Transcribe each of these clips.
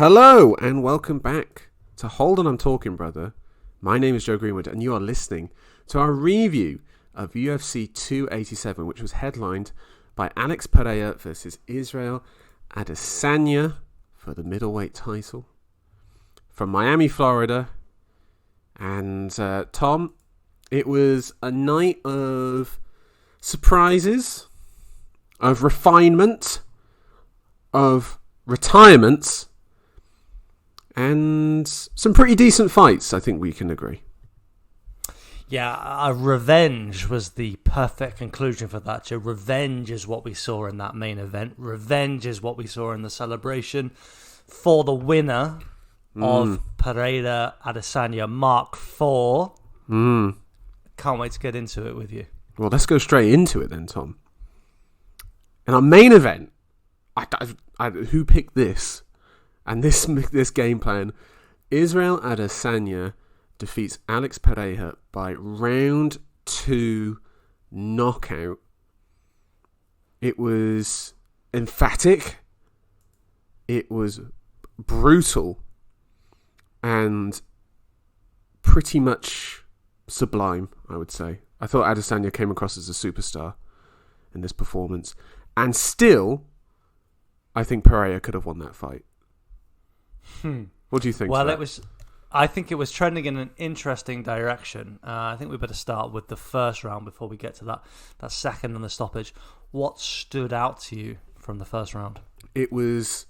Hello and welcome back to Hold On, I'm Talking, Brother. My name is Joe Greenwood and you are listening to our review of UFC 287, which was headlined by Alex Pereira versus Israel Adesanya for the middleweight title from Miami, Florida. And Tom, it was a night of surprises, of refinement, of retirements, and some pretty decent fights, I think we can agree. Yeah, revenge was the perfect conclusion for that, Joe. Revenge is what we saw in that main event. Revenge is what we saw in the celebration for the winner of Pereira Adesanya Mark IV. Can't wait to get into it with you. Well, let's go straight into it then, Tom. In our main event, who picked this? And this game plan, Israel Adesanya defeats Alex Pereira by round 2 knockout. It was emphatic. It was brutal. And pretty much sublime, I would say. I thought Adesanya came across as a superstar in this performance. And still, I think Pereira could have won that fight. What do you think? Well, I think it was trending in an interesting direction. I think we better start with the first round before we get to that second and the stoppage. What stood out to you from the first round? It was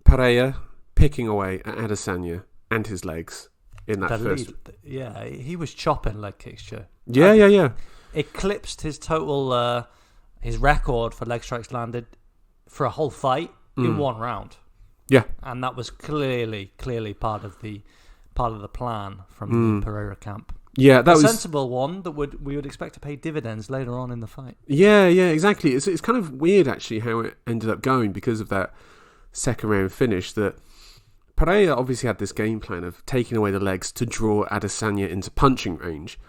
Pereira picking away at Adesanya and his legs in that first. Yeah, he was chopping leg kicks, Joe. Yeah. Eclipsed his total, his record for leg strikes landed for a whole fight in one round. Yeah, and that was clearly part of the plan from the Pereira camp. Yeah, that was a sensible one that we would expect to pay dividends later on in the fight. Yeah, exactly. It's kind of weird actually how it ended up going because of that second round finish. That Pereira obviously had this game plan of taking away the legs to draw Adesanya into punching range,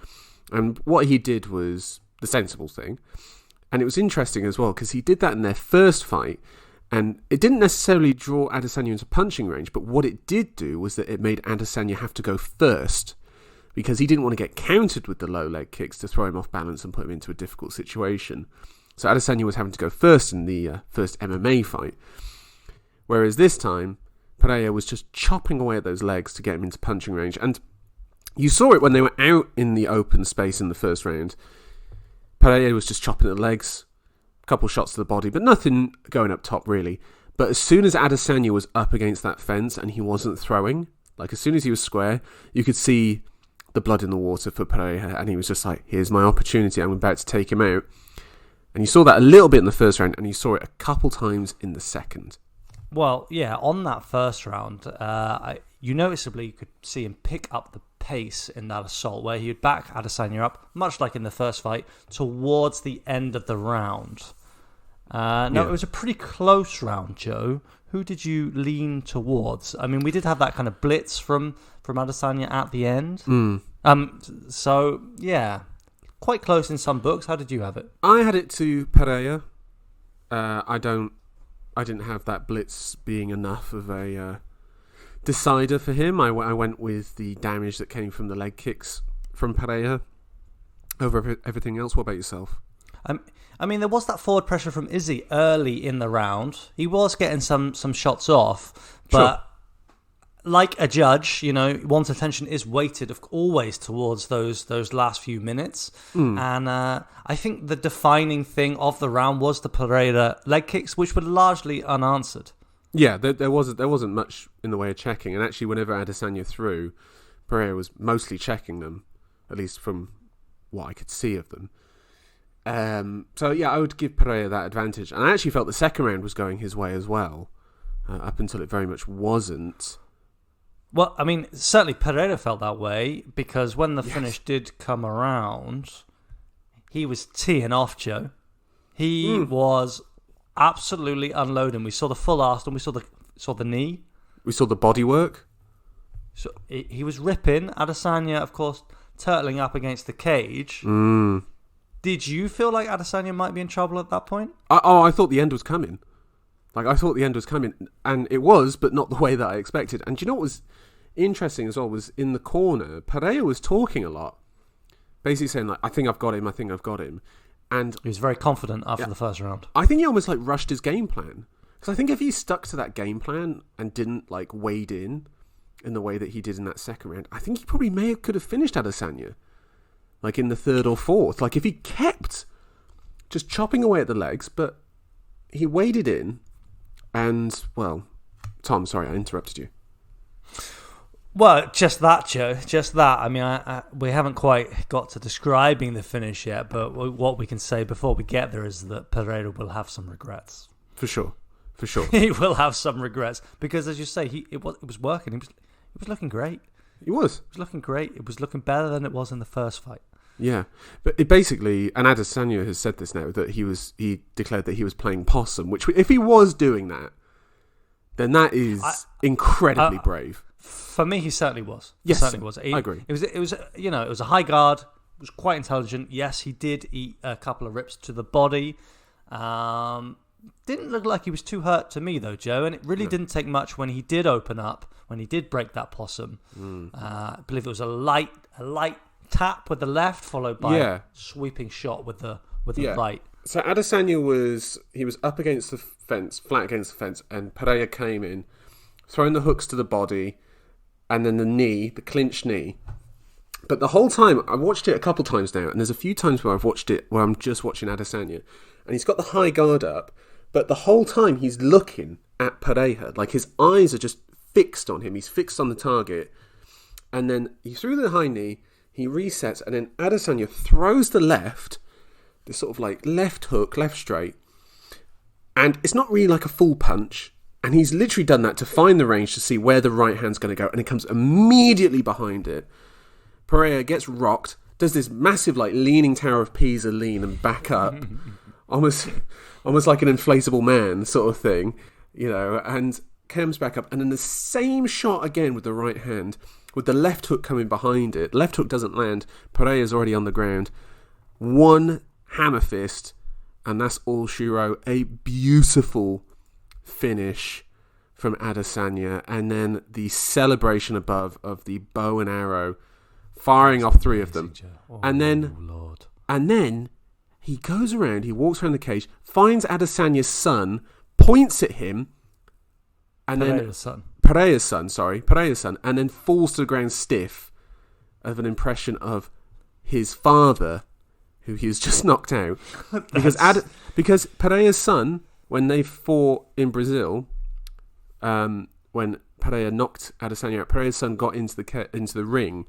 and what he did was the sensible thing. And it was interesting as well because he did that in their first fight. And it didn't necessarily draw Adesanya into punching range, but what it did do was that it made Adesanya have to go first because he didn't want to get countered with the low leg kicks to throw him off balance and put him into a difficult situation. So Adesanya was having to go first in the first MMA fight. Whereas this time, Pereira was just chopping away at those legs to get him into punching range. And you saw it when they were out in the open space in the first round. Pereira was just chopping at the legs, couple shots to the body, but nothing going up top really. But as soon as Adesanya was up against that fence and he wasn't throwing, like as soon as he was square, you could see the blood in the water for Pereira, and he was just like, here's my opportunity, I'm about to take him out. And you saw that a little bit in the first round, and you saw it a couple times in the second. Well, yeah, on that first round, you noticeably could see him pick up the pace in that assault, where he would back Adesanya up, much like in the first fight, towards the end of the round. It was a pretty close round, Joe. Who did you lean towards? I mean, we did have that kind of blitz from Adesanya at the end. So, yeah, quite close in some books. How did you have it? I had it to Pereira. I didn't have that blitz being enough of a decider for him. I went with the damage that came from the leg kicks from Pereira over everything else. What about yourself? I mean, there was that forward pressure from Izzy early in the round. He was getting some shots off, but like a judge, one's attention is weighted always towards those last few minutes. And I think the defining thing of the round was the Pereira leg kicks, which were largely unanswered. Yeah, there wasn't much in the way of checking, and actually, whenever Adesanya threw, Pereira was mostly checking them, at least from what I could see of them. So yeah, I would give Pereira that advantage, and I actually felt the second round was going his way as well, up until it very much wasn't. Well, I mean, certainly Pereira felt that way because when the finish did come around, he was teeing off, Joe. He was absolutely unloading. We saw the full arse, and we saw the knee. We saw the body work. So he was ripping. Adesanya, of course, turtling up against the cage. Did you feel like Adesanya might be in trouble at that point? I thought the end was coming. Like, I thought the end was coming, and it was, but not the way that I expected. And do you know what was interesting as well was in the corner, Pereira was talking a lot, basically saying, like, I think I've got him. And he was very confident after the first round. I think he almost, like, rushed his game plan. Because I think if he stuck to that game plan and didn't, like, wade in the way that he did in that second round, I think he probably could have finished Adesanya, like, in the third or fourth. Like, if he kept just chopping away at the legs, but he waded in. And, well, Tom, sorry, I interrupted you. Well, just that, Joe. Just that. I mean, we haven't quite got to describing the finish yet, but what we can say before we get there is that Pereira will have some regrets. For sure. He will have some regrets because, as you say, it was working. He was looking great. He was. It was looking great. It was looking better than it was in the first fight. Yeah, but it basically, and Adesanya has said this now, that he declared that he was playing possum, which if he was doing that, then that is incredibly brave. For me, he certainly was. Yes, certainly was. I agree. It was it was a high guard. It was quite intelligent. Yes, he did eat a couple of rips to the body. Didn't look like he was too hurt to me though, Joe, and it really didn't take much when he did open up, when he did break that possum. I believe it was a light tap with the left, followed by a sweeping shot with the right. So Adesanya was up against the fence, flat against the fence, and Pereira came in, throwing the hooks to the body, and then the clinch knee. But the whole time, I watched it a couple times now, and there's a few times where I've watched it where I'm just watching Adesanya, and he's got the high guard up, but the whole time he's looking at Pereira, like his eyes are just fixed on him. He's fixed on the target, and then he threw the high knee. He resets, and then Adesanya throws the left, this sort of like left hook, left straight, and it's not really like a full punch, and he's literally done that to find the range to see where the right hand's going to go, and it comes immediately behind it. Pereira gets rocked, does this massive like leaning Tower of Pisa lean and back up, almost like an inflatable man sort of thing, and comes back up, and then the same shot again with the right hand, with the left hook coming behind it. Left hook doesn't land. Pereira's already on the ground. One hammer fist, and that's all she wrote. A beautiful finish from Adesanya, and then the celebration above of the bow and arrow, firing off three of them. And then he goes around, he walks around the cage, finds Adesanya's son, points at him, and Pereira's son, and then falls to the ground stiff of an impression of his father, who he has just knocked out. Because Pereira's son, when they fought in Brazil, when Pereira knocked Adesanya out, Pereira's son got into the ring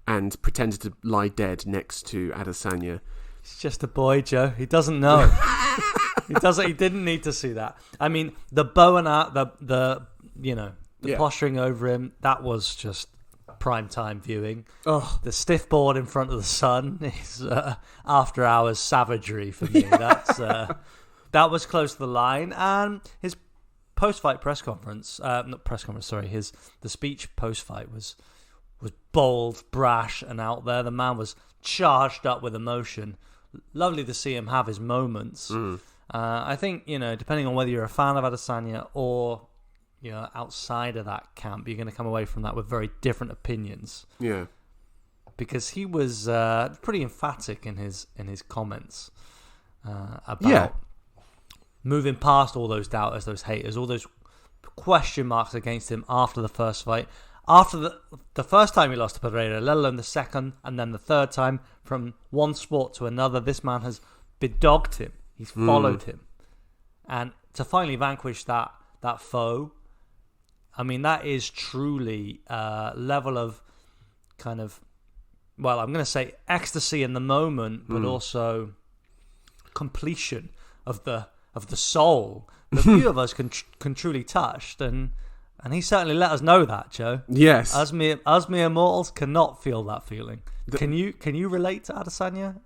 and pretended to lie dead next to Adesanya. He's just a boy, Joe. He doesn't know. He didn't need to see that. I mean, the bow and the posturing over him, that was just prime time viewing. Oh. The stiff board in front of the sun is after hours savagery for me. That's that was close to the line. And his post-fight press conference, the speech post-fight was bold, brash, and out there. The man was charged up with emotion. Lovely to see him have his moments. I think, depending on whether you're a fan of Adesanya or outside of that camp, you're going to come away from that with very different opinions. Yeah, because he was pretty emphatic in his comments about moving past all those doubters, those haters, all those question marks against him after the first fight. After the first time he lost to Pereira, let alone the second and then the third time, from one sport to another, this man has bedogged him. He's followed him. And to finally vanquish that foe, I mean, that is truly a level of kind of, well, I'm going to say ecstasy in the moment, but also completion of the soul that few of us can truly touch. And he certainly let us know that, Joe. Yes. Us mere mortals cannot feel that feeling. Can you relate to Adesanya?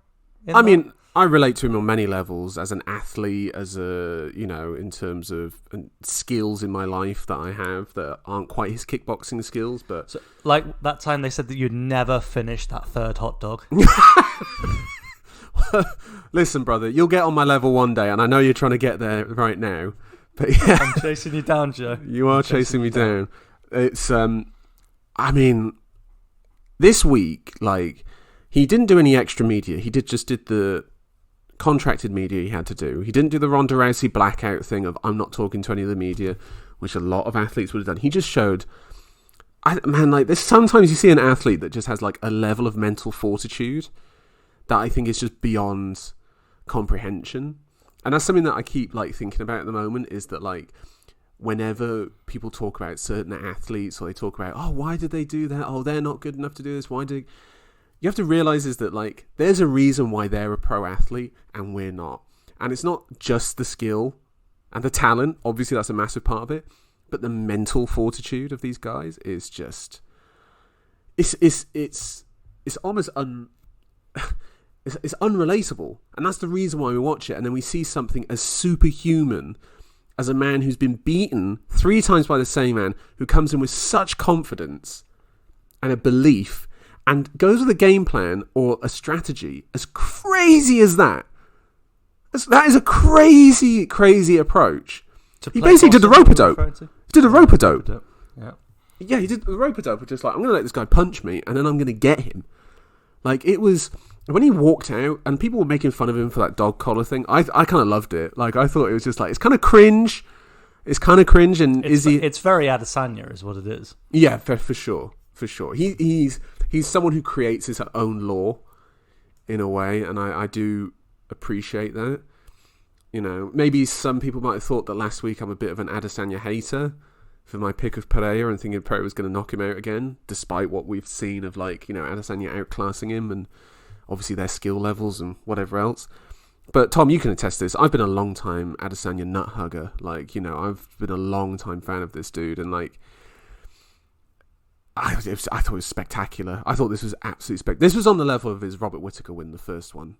I mean, I relate to him on many levels as an athlete, as in terms of skills in my life that I have that aren't quite his kickboxing skills. But so, like that time they said that you'd never finish that third hot dog. Listen, brother, you'll get on my level one day, and I know you're trying to get there right now. But yeah, I'm chasing you down, Joe. You are chasing me down. It's I mean, this week, like, he didn't do any extra media. He just did the contracted media he had to do. He didn't do the Ronda Rousey blackout thing of I'm not talking to any of the media, which a lot of athletes would have done. He just showed, like, this. Sometimes you see an athlete that just has like a level of mental fortitude that I think is just beyond comprehension. And that's something that I keep like thinking about at the moment, is that like whenever people talk about certain athletes, or they talk about, oh, why did they do that? Oh, they're not good enough to do this. You have to realize is that like there's a reason why they're a pro athlete and we're not. And it's not just the skill and the talent. Obviously, that's a massive part of it. But the mental fortitude of these guys is just, it's almost it's unrelatable. And that's the reason why we watch it. And then we see something as superhuman as a man who's been beaten 3 times by the same man, who comes in with such confidence and a belief and goes with a game plan or a strategy as crazy as that. That is a crazy, crazy approach. He basically did the rope-a-dope. He did the rope-a-dope. Yeah, he did the rope-a-dope. Just like, I'm going to let this guy punch me and then I'm going to get him. Like, it was... When he walked out and people were making fun of him for that dog collar thing, I kind of loved it. Like, I thought it was just like, it's kind of cringe. And it's very Adesanya is what it is. Yeah, for sure. For sure. He's someone who creates his own law in a way, and I do appreciate that. You know, maybe some people might have thought that last week I'm a bit of an Adesanya hater for my pick of Pereira and thinking Pereira was going to knock him out again, despite what we've seen of, like, you know, Adesanya outclassing him and obviously their skill levels and whatever else. But Tom, you can attest to this. I've been a long time Adesanya nut hugger. Like, you know, I've been a long time fan of this dude, and like, I thought it was spectacular. I thought this was absolutely spectacular. This was on the level of his Robert Whittaker win, the first one.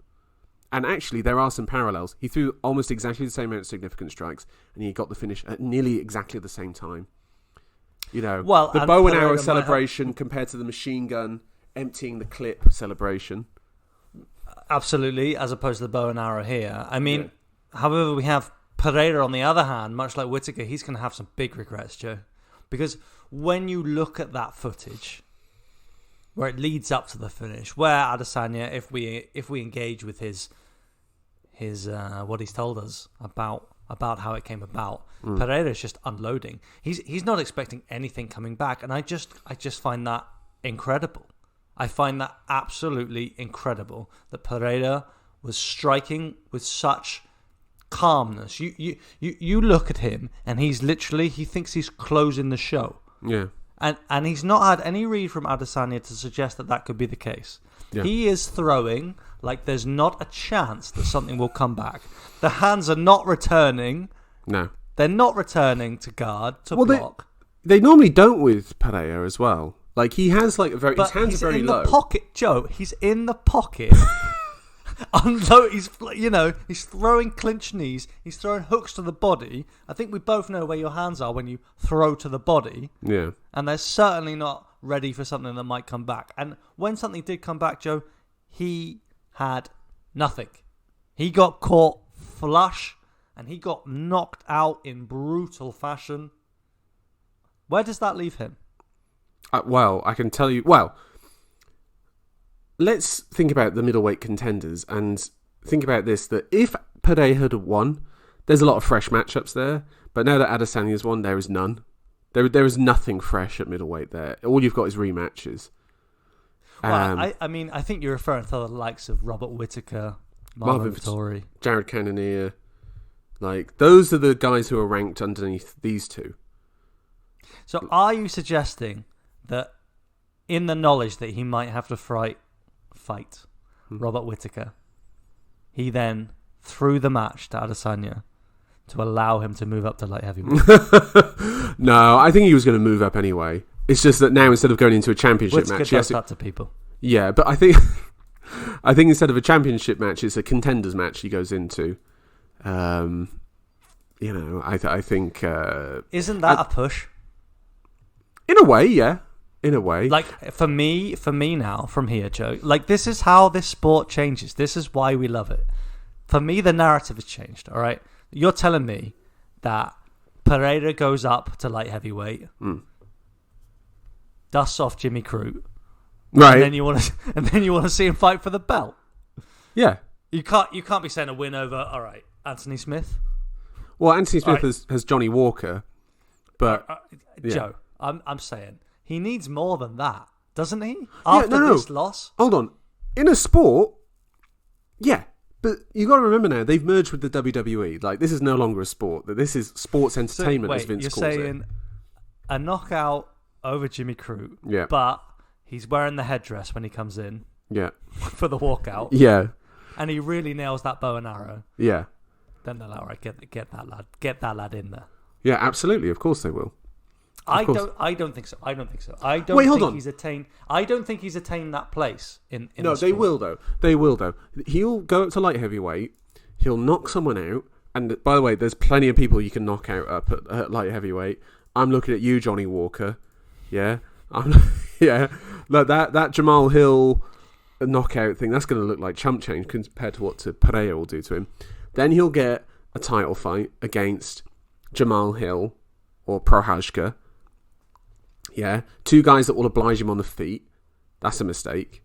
And actually, there are some parallels. He threw almost exactly the same amount of significant strikes, and he got the finish at nearly exactly the same time. You know, the bow and arrow celebration compared to the machine gun emptying the clip celebration. Absolutely, as opposed to the bow and arrow here. I mean, however, we have Pereira on the other hand, much like Whittaker, he's going to have some big regrets, Joe. Because when you look at that footage, where it leads up to the finish, where Adesanya, if we engage with his what he's told us about how it came about, Pereira's just unloading. He's not expecting anything coming back, and I just find that incredible. I find that absolutely incredible that Pereira was striking with such calmness. You look at him and he thinks he's closing the show. Yeah. And he's not had any read from Adesanya to suggest that could be the case. Yeah. He is throwing like there's not a chance that something will come back. The hands are not returning. No. They're not returning to guard, block. They normally don't with Pereira as well. Like, he has like his hands are very low. He's in the pocket, Joe. He's in the pocket. He's throwing clinch knees. He's throwing hooks to the body. I think we both know where your hands are when you throw to the body. Yeah. And they're certainly not ready for something that might come back. And when something did come back, Joe, he had nothing. He got caught flush and he got knocked out in brutal fashion. Where does that leave him? Well, I can tell you... Well, let's think about the middleweight contenders and think about this, that if Pereira had won, there's a lot of fresh matchups there, but now that Adesanya's won, there is none. There is nothing fresh at middleweight there. All you've got is rematches. Well, I think you're referring to the likes of Robert Whittaker, Marvin Vettori, Jared Cannonier. Like, those are the guys who are ranked underneath these two. So are you suggesting that in the knowledge that he might have to fight Robert Whittaker, he then threw the match to Adesanya to allow him to move up to light heavyweight? No, I think he was going to move up anyway. It's just that now instead of going into a championship Whittaker match, does that to people. Yeah, but I think instead of a championship match, it's a contenders match he goes into. I think isn't that a push? In a way, yeah. In a way. Like, for me now, from here, Joe, like, this is how this sport changes. This is why we love it. For me, the narrative has changed, all right? You're telling me that Pereira goes up to light heavyweight, dusts off Jimmy Crute, right? And then you want to see him fight for the belt. Yeah, you can't be saying a win over. All right, Anthony Smith. Well, Anthony Smith has Johnny Walker, but Joe, I'm saying he needs more than that, doesn't he? After this loss, hold on. In a sport, yeah, but you got to remember now they've merged with the WWE. Like, this is no longer a sport. That this is sports entertainment. As Vince calls it. You're saying a knockout over Jimmy Crute, yeah, but he's wearing the headdress when he comes in, yeah, for the walkout, yeah, and he really nails that bow and arrow, yeah. Then they'll outright get that lad in there. Yeah, absolutely. Of course they will. I don't think so. I don't think he's attained. I don't think he's attained that place in no, they will though. They will though. He'll go up to light heavyweight. He'll knock someone out. And by the way, there's plenty of people you can knock out up at light heavyweight. I'm looking at you, Johnny Walker. Yeah, yeah. Like that Jamal Hill knockout thing. That's going to look like chump change compared to what Pereira will do to him. Then he'll get a title fight against Jamal Hill or Prohajka. Yeah, 2 guys that will oblige him on the feet. That's a mistake.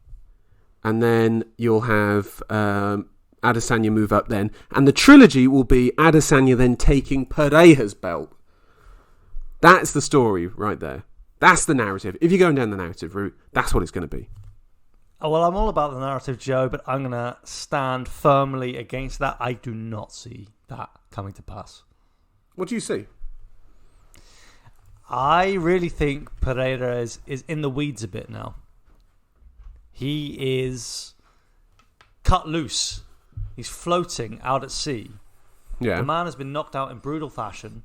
And then you'll have Adesanya move up then. And the trilogy will be Adesanya then taking Pereira's belt. That's the story right there. That's the narrative. If you're going down the narrative route, that's what it's going to be. Oh, well, I'm all about the narrative, Joe, but I'm going to stand firmly against that. I do not see that coming to pass. What do you see? I really think Pereira is in the weeds a bit now. He is cut loose. He's floating out at sea. Yeah. The man has been knocked out in brutal fashion.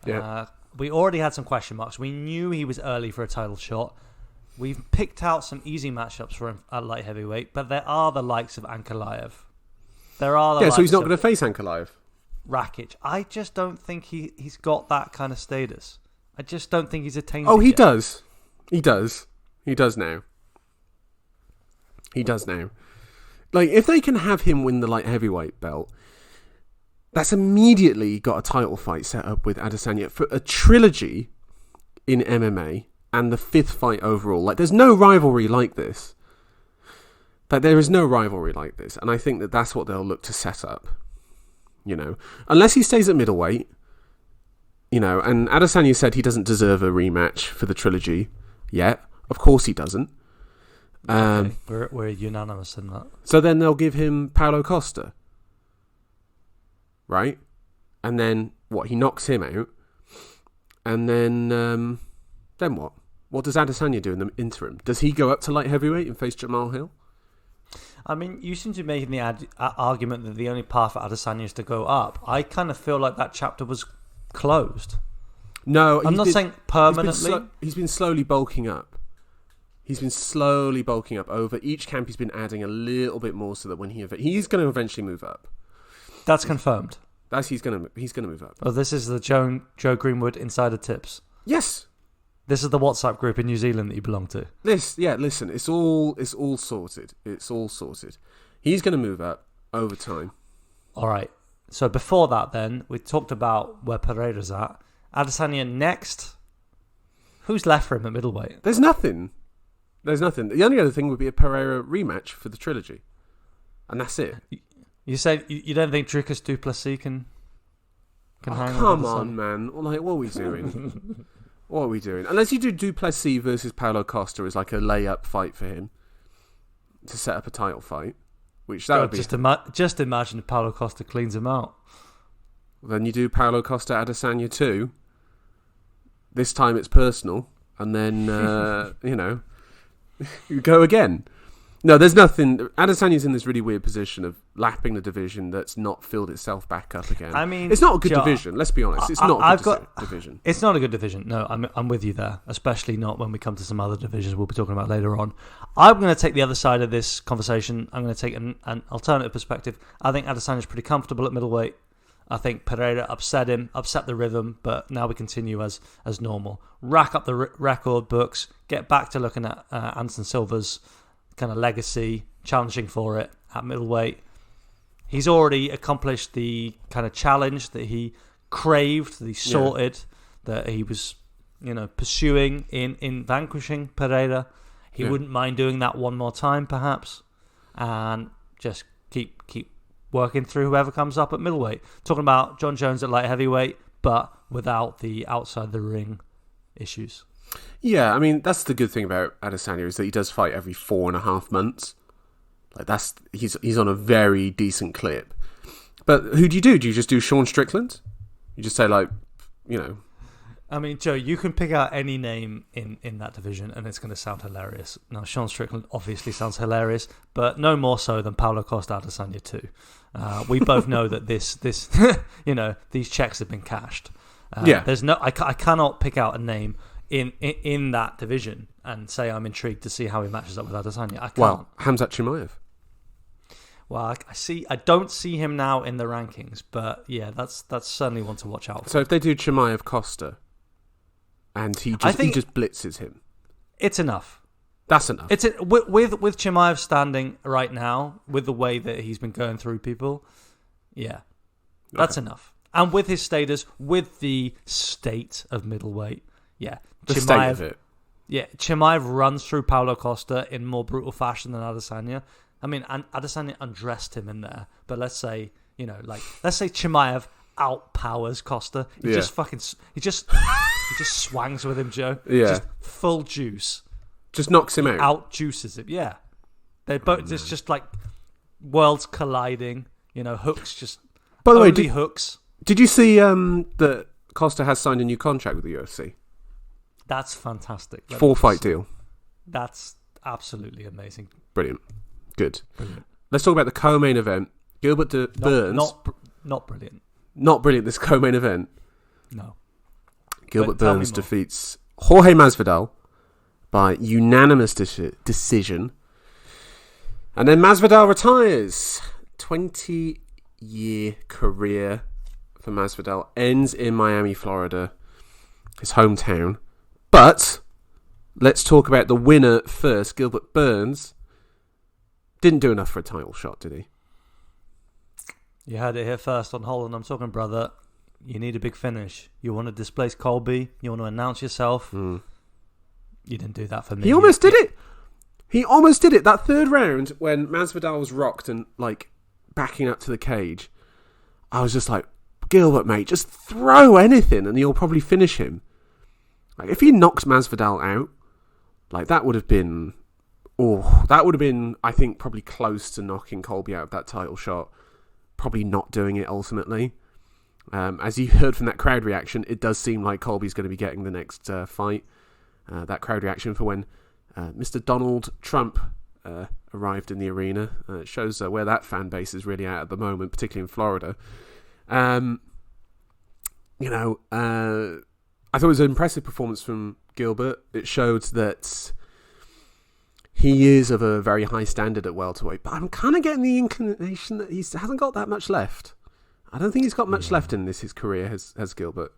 Yeah. We already had some question marks. We knew he was early for a title shot. We've picked out some easy matchups for him at light heavyweight, but there are the likes of Ankalaev. So he's not going to face Ankalaev. Rakic. I just don't think he's got that kind of status. I just don't think he's attained it yet. He does. He does. He does now. He does now. Like, if they can have him win the light heavyweight belt, that's immediately got a title fight set up with Adesanya for a trilogy in MMA. And the 5th fight overall. Like, there's no rivalry like this. Like, there is no rivalry like this. And I think that that's what they'll look to set up. You know, unless he stays at middleweight. You know, and Adesanya said he doesn't deserve a rematch for the trilogy yet. Of course he doesn't. Okay. We're unanimous in that. So then they'll give him Paulo Costa. Right? And then, what, he knocks him out. And then what? What does Adesanya do in the interim? Does he go up to light heavyweight and face Jamal Hill? I mean, you seem to be making the argument that the only path for Adesanya is to go up. I kind of feel like that chapter was closed. No, I'm not saying permanently. He's been slowly bulking up. He's been slowly bulking up over each camp. He's been adding a little bit more so that when he's going to eventually move up. That's confirmed. He's going to move up. Oh, this is the Joe Greenwood insider tips. Yes. This is the WhatsApp group in New Zealand that you belong to. Listen, it's all sorted. It's all sorted. He's going to move up over time. All right. So before that, then we talked about where Pereira's at. Adesanya next. Who's left for him at middleweight? There's nothing. The only other thing would be a Pereira rematch for the trilogy, and that's it. You say you don't think Dricus du Plessis can hang? Come on, man! Like, what are we doing? What are we doing? Unless you do du Plessis versus Paulo Costa as like a layup fight for him to set up a title fight, which that would be. Just imagine if Paulo Costa cleans him out. Then you do Paulo Costa Adesanya 2. This time it's personal, and then you go again. No, there's nothing. Adesanya's in this really weird position of lapping the division that's not filled itself back up again. I mean, it's not a good division. Let's be honest. It's not a good division. It's not a good division. No, I'm with you there. Especially not when we come to some other divisions we'll be talking about later on. I'm going to take the other side of this conversation. I'm going to take an alternative perspective. I think Adesanya's pretty comfortable at middleweight. I think Pereira upset the rhythm, but now we continue as normal. Rack up the record books. Get back to looking at Anderson Silva's kind of legacy, challenging for it at middleweight. He's already accomplished the kind of challenge that he craved, that he sorted, that he was, pursuing in vanquishing Pereira. He wouldn't mind doing that one more time, perhaps, and just keep working through whoever comes up at middleweight. Talking about John Jones at light heavyweight, but without the outside the ring issues. Yeah, I mean, that's the good thing about Adesanya, is that he does fight every 4.5 months. Like he's on a very decent clip. But who do you do? Do you just do Sean Strickland? You just say I mean, Joe, you can pick out any name in that division and it's going to sound hilarious. Now, Sean Strickland obviously sounds hilarious, but no more so than Paulo Costa Adesanya too. We both know that this these checks have been cashed. There's I cannot pick out a name in that division and say I'm intrigued to see how he matches up with Adesanya. I can't. Well, Khamzat Chimaev. Well, I don't see him now in the rankings, but yeah, that's certainly one to watch out for. So if they do Chimaev Costa, and he just blitzes him, it's enough. That's enough. It's with Chimaev standing right now, with the way that he's been going through people, that's enough. And with his status, with the state of middleweight, the state of it. Yeah, Chimaev runs through Paulo Costa in more brutal fashion than Adesanya. I mean, Adesanya undressed him in there, but let's say Chimaev outpowers Costa. He just swangs with him, Joe. Yeah, just full juice. Just knocks him out juices him. Yeah, they both. It's just like worlds colliding. Hooks just. By the way, hooks. Did you see that Costa has signed a new contract with the UFC? That's fantastic. 4-fight deal. That's absolutely amazing. Brilliant. Good. Brilliant. Let's talk about the co-main event. Gilbert Burns. Not brilliant. Not brilliant, this co-main event. No. Gilbert Burns defeats Jorge Masvidal by unanimous decision. And then Masvidal retires. 20-year career for Masvidal ends in Miami, Florida, his hometown. But let's talk about the winner first. Gilbert Burns didn't do enough for a title shot, did he? You heard it here first on Holland. I'm talking, brother. You need a big finish. You want to displace Colby. You want to announce yourself. You didn't do that for me. He almost did it. He almost did it. That third round, when Masvidal was rocked and backing up to the cage, I was just like, Gilbert, mate, just throw anything and you'll probably finish him. If he knocked Masvidal out, that would have been, I think, probably close to knocking Colby out of that title shot. Probably not doing it ultimately. As you heard from that crowd reaction, it does seem like Colby's going to be getting the next fight. That crowd reaction for when Mr. Donald Trump arrived in the arena shows where that fan base is really at the moment, particularly in Florida. I thought it was an impressive performance from Gilbert. It showed that he is of a very high standard at welterweight, but I'm kind of getting the inclination that he hasn't got that much left. I don't think he's got much left in his career, has Gilbert.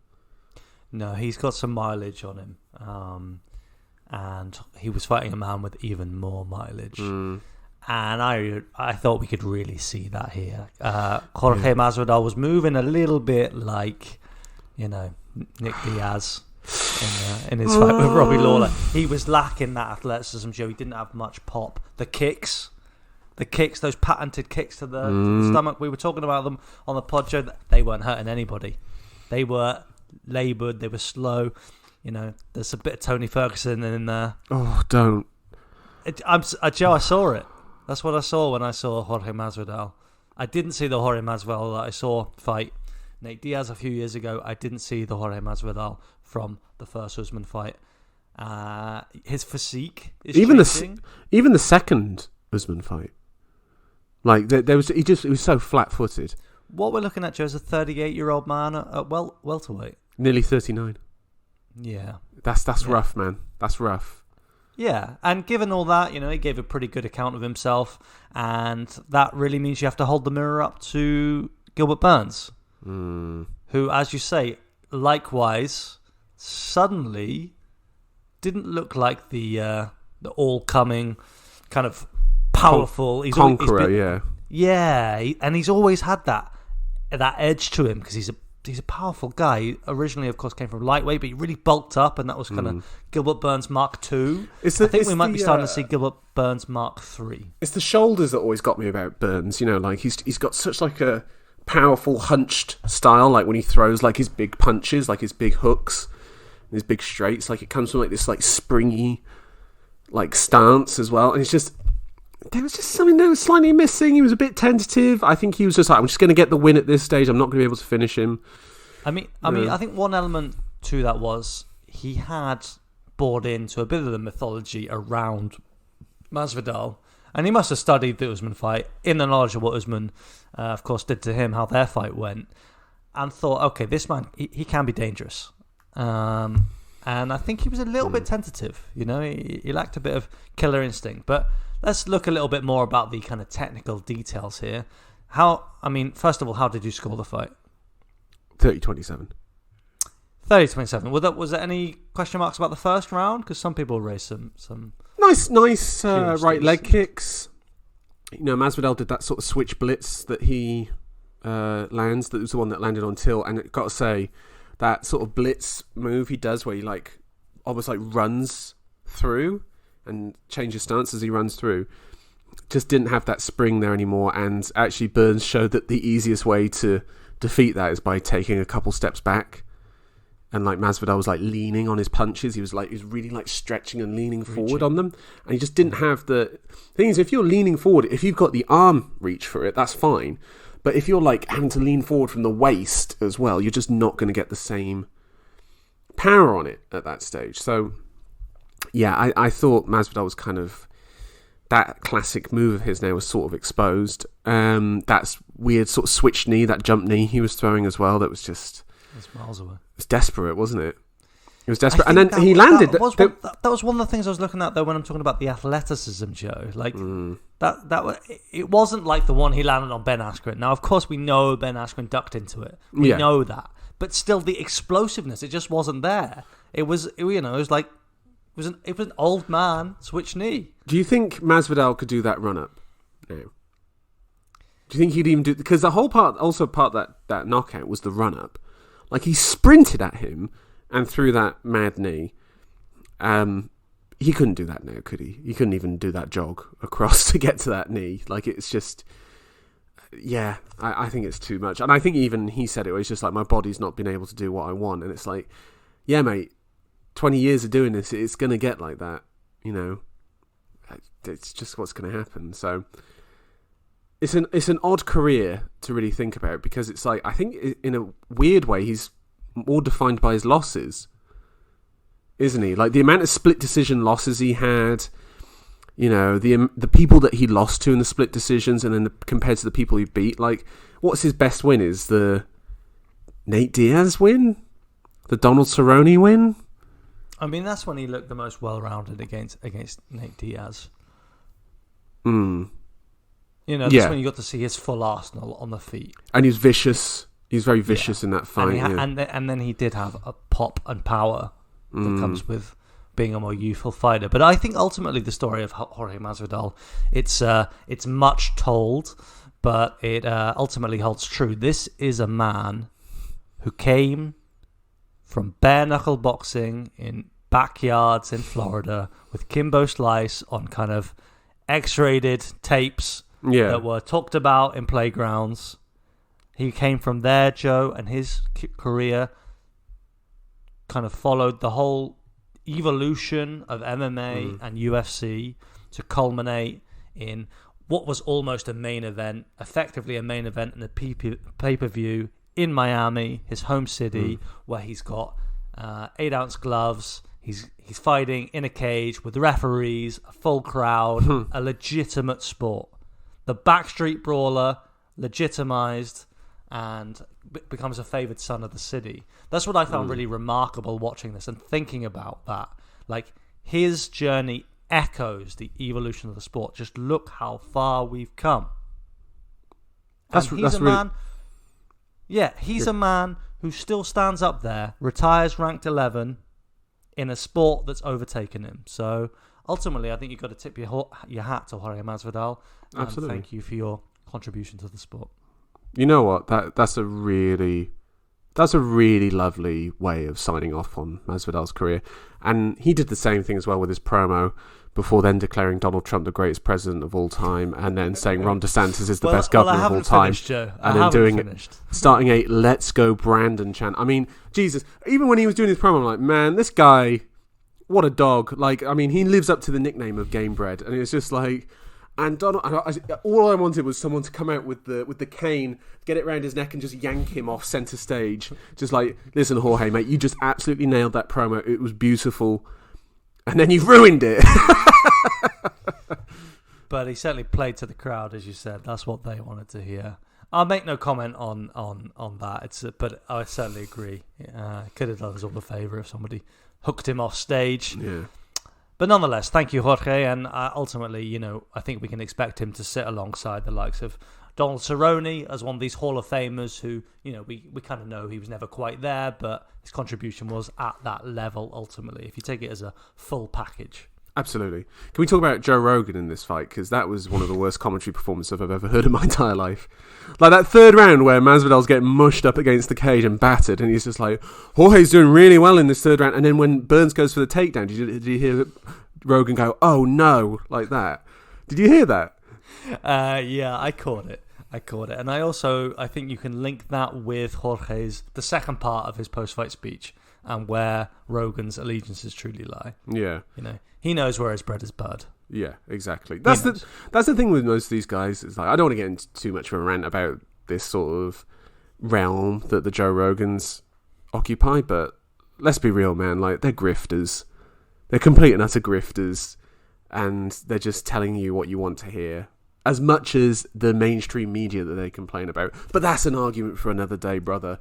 No, he's got some mileage on him. And he was fighting a man with even more mileage. And I thought we could really see that here. Jorge Masvidal was moving a little bit like, Nick Diaz in his fight with Robbie Lawler. He was lacking that athleticism, Joe. He didn't have much pop. The kicks, those patented kicks to the stomach, we were talking about them on the pod, Joe. They weren't hurting anybody. They were laboured. They were slow. There's a bit of Tony Ferguson in there. Oh, don't. Joe, I saw it. That's what I saw when I saw Jorge Masvidal. I didn't see the Jorge Masvidal that I saw fight Nate Diaz a few years ago. I didn't see the Jorge Masvidal from the first Usman fight. His physique is changing. Even the second Usman fight. He was so flat-footed. What we're looking at, Joe, is a 38-year-old man at welterweight. Nearly 39. Yeah. That's rough, man. That's rough. Yeah, and given all that, he gave a pretty good account of himself, and that really means you have to hold the mirror up to Gilbert Burns, who, as you say, likewise, suddenly didn't look like the all-coming kind of powerful conqueror. Yeah, and he's always had that edge to him because he's a he's a powerful guy. He originally, of course, came from lightweight, but he really bulked up, and that was kind of Gilbert Burns Mark II. I think we might be starting to see Gilbert Burns Mark III. It's the shoulders that always got me about Burns. Like he's got such like a powerful hunched style. Like when he throws like his big punches, like his big hooks, and his big straights. Like it comes from like this like springy like stance as well. And it's just there was just something that was slightly missing. He was a bit tentative. I think he was just like, I'm just going to get the win at this stage. I'm not going to be able to finish him. I mean, I think one element to that was he had bought into a bit of the mythology around Masvidal, and he must have studied the Usman fight in the knowledge of what Usman, of course, did to him, how their fight went, and thought, okay, this man, he can be dangerous. And I think he was a little bit tentative. He lacked a bit of killer instinct, but let's look a little bit more about the kind of technical details here. First of all, how did you score the fight? 30-27. 30-27. Was there any question marks about the first round? Because some people raised some nice right leg kicks. Masvidal did that sort of switch blitz that he lands. That was the one that landed on Till, and I've got to say that sort of blitz move he does, where he like almost like runs through and changes stance as he runs through, just didn't have that spring there anymore. And actually Burns showed that the easiest way to defeat that is by taking a couple steps back. And like Masvidal was like leaning on his punches. He was really like stretching and leaning forward on them. And he just didn't have the thing is, if you're leaning forward, if you've got the arm reach for it, that's fine. But if you're like having to lean forward from the waist as well, you're just not going to get the same power on it at that stage. So yeah, I thought Masvidal was kind of, that classic move of his now was sort of exposed. That's weird sort of switch knee, that jump knee he was throwing as well, that was just... It's miles away. It was desperate, wasn't it? It was desperate. And then he landed... That was one of the things I was looking at, though, when I'm talking about the athleticism, Joe. Like, it wasn't like the one he landed on Ben Askren. Now, of course, we know Ben Askren ducked into it. We know that. But still, the explosiveness, it just wasn't there. It was like... It was an old man switch knee. Do you think Masvidal could do that run up now? Do you think he'd even do? Because the whole part that knockout was the run up. Like he sprinted at him and threw that mad knee. He couldn't do that now, could he? He couldn't even do that jog across to get to that knee. Like it's just, yeah. I think it's too much. And I think even he said it was just like, my body's not been able to do what I want. And it's like, yeah, mate. 20 years of doing this, it's going to get like that, It's just what's going to happen. So it's an odd career to really think about, because it's like, I think in a weird way, he's more defined by his losses, isn't he? Like the amount of split decision losses he had, the people that he lost to in the split decisions, and then compared to the people he beat. Like, what's his best win? Is the Nate Diaz win? The Donald Cerrone win? I mean, that's when he looked the most well-rounded against Nate Diaz. That's when you got to see his full arsenal on the feet. And he's vicious. He's very vicious in that fight. And then he did have a pop and power that comes with being a more youthful fighter. But I think ultimately the story of Jorge Masvidal, it's much told, but it ultimately holds true. This is a man who came from bare-knuckle boxing in backyards in Florida with Kimbo Slice on kind of X-rated tapes that were talked about in playgrounds. He came from there, Joe, and his career kind of followed the whole evolution of MMA and UFC to culminate in what was almost a main event, effectively a main event in a pay-per-view in Miami, his home city, where he's got 8-ounce gloves. He's fighting in a cage with referees, a full crowd, a legitimate sport. The backstreet brawler, legitimized, and becomes a favoured son of the city. That's what I found really remarkable watching this and thinking about that. Like, his journey echoes the evolution of the sport. Just look how far we've come. He's a man who still stands up there, retires ranked 11 in a sport that's overtaken him. So ultimately, I think you've got to tip your hat to Jorge Masvidal. Absolutely. And thank you for your contribution to the sport. You know what? That's a really That's a really lovely way of signing off on Masvidal's career. And he did the same thing as well with his promo, before then declaring Donald Trump the greatest president of all time, and then saying Ron DeSantis is the best governor of all time. Finished, Joe. And then starting a "Let's Go Brandon" chant. I mean, Jesus, even when he was doing his promo, I'm like, man, this guy, what a dog. Like, I mean, he lives up to the nickname of Game Bread, and it's just like, and Donald, all I wanted was someone to come out with the cane, get it around his neck, and just yank him off center stage. Just like, listen, Jorge, mate, you just absolutely nailed that promo. It was beautiful. And then you've ruined it. But he certainly played to the crowd, as you said. That's what they wanted to hear. I'll make no comment on that. But I certainly agree. Could have done us all a favour if somebody hooked him off stage. Yeah. But nonetheless, thank you, Jorge. And ultimately, I think we can expect him to sit alongside the likes of Donald Cerrone as one of these Hall of Famers who, we kind of know he was never quite there, but his contribution was at that level ultimately, if you take it as a full package. Absolutely. Can we talk about Joe Rogan in this fight? Because that was one of the worst commentary performances I've ever heard in my entire life. Like that third round where Masvidal's getting mushed up against the cage and battered, and he's just like, Jorge's doing really well in this third round. And then when Burns goes for the takedown, did you hear Rogan go, oh no, like that? Did you hear that? Yeah, I caught it. And I think you can link that with the second part of his post-fight speech, and where Rogan's allegiances truly lie. Yeah. He knows where his bread is buttered. Yeah, exactly. That's the thing with most of these guys. Is like, I don't want to get into too much of a rant about this sort of realm that the Joe Rogans occupy, but let's be real, man. Like, they're grifters. They're complete and utter grifters, and they're just telling you what you want to hear, as much as the mainstream media that they complain about. But that's an argument for another day, brother.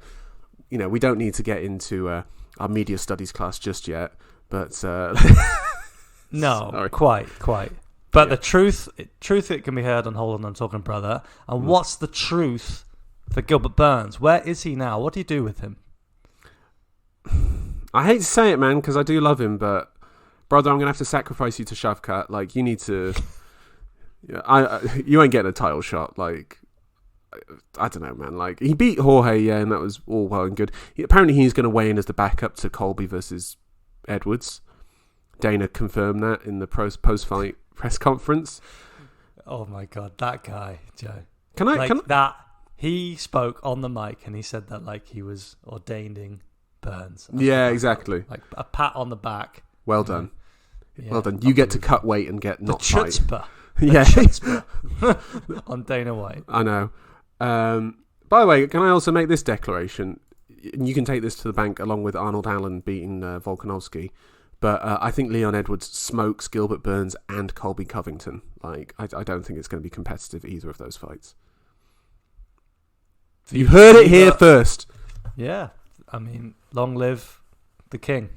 We don't need to get into our media studies class just yet. But no, sorry. quite. But the truth, it can be heard on Holland and Talking Brother. And what's the truth for Gilbert Burns? Where is he now? What do you do with him? I hate to say it, man, because I do love him, but brother, I'm gonna have to sacrifice you to Shavkat. Like, you need to. Yeah, you ain't getting a title shot. Like, I don't know, man. Like, he beat Jorge, yeah, and that was all well and good. Apparently, he's going to weigh in as the backup to Colby versus Edwards. Dana confirmed that in the post-fight press conference. Oh my God, that guy, Joe. He spoke on the mic and he said that like he was ordaining Burns. Yeah, exactly. Like a pat on the back. Well done. Well done. You get to cut weight and get not fight. Chutzpah. Yeah. On Dana White. I know. By the way, can I also make this declaration? You can take this to the bank along with Arnold Allen beating Volkanovski. But I think Leon Edwards smokes Gilbert Burns and Colby Covington. Like, I don't think it's going to be competitive, either of those fights. You heard it here first. Yeah. I mean, long live the king.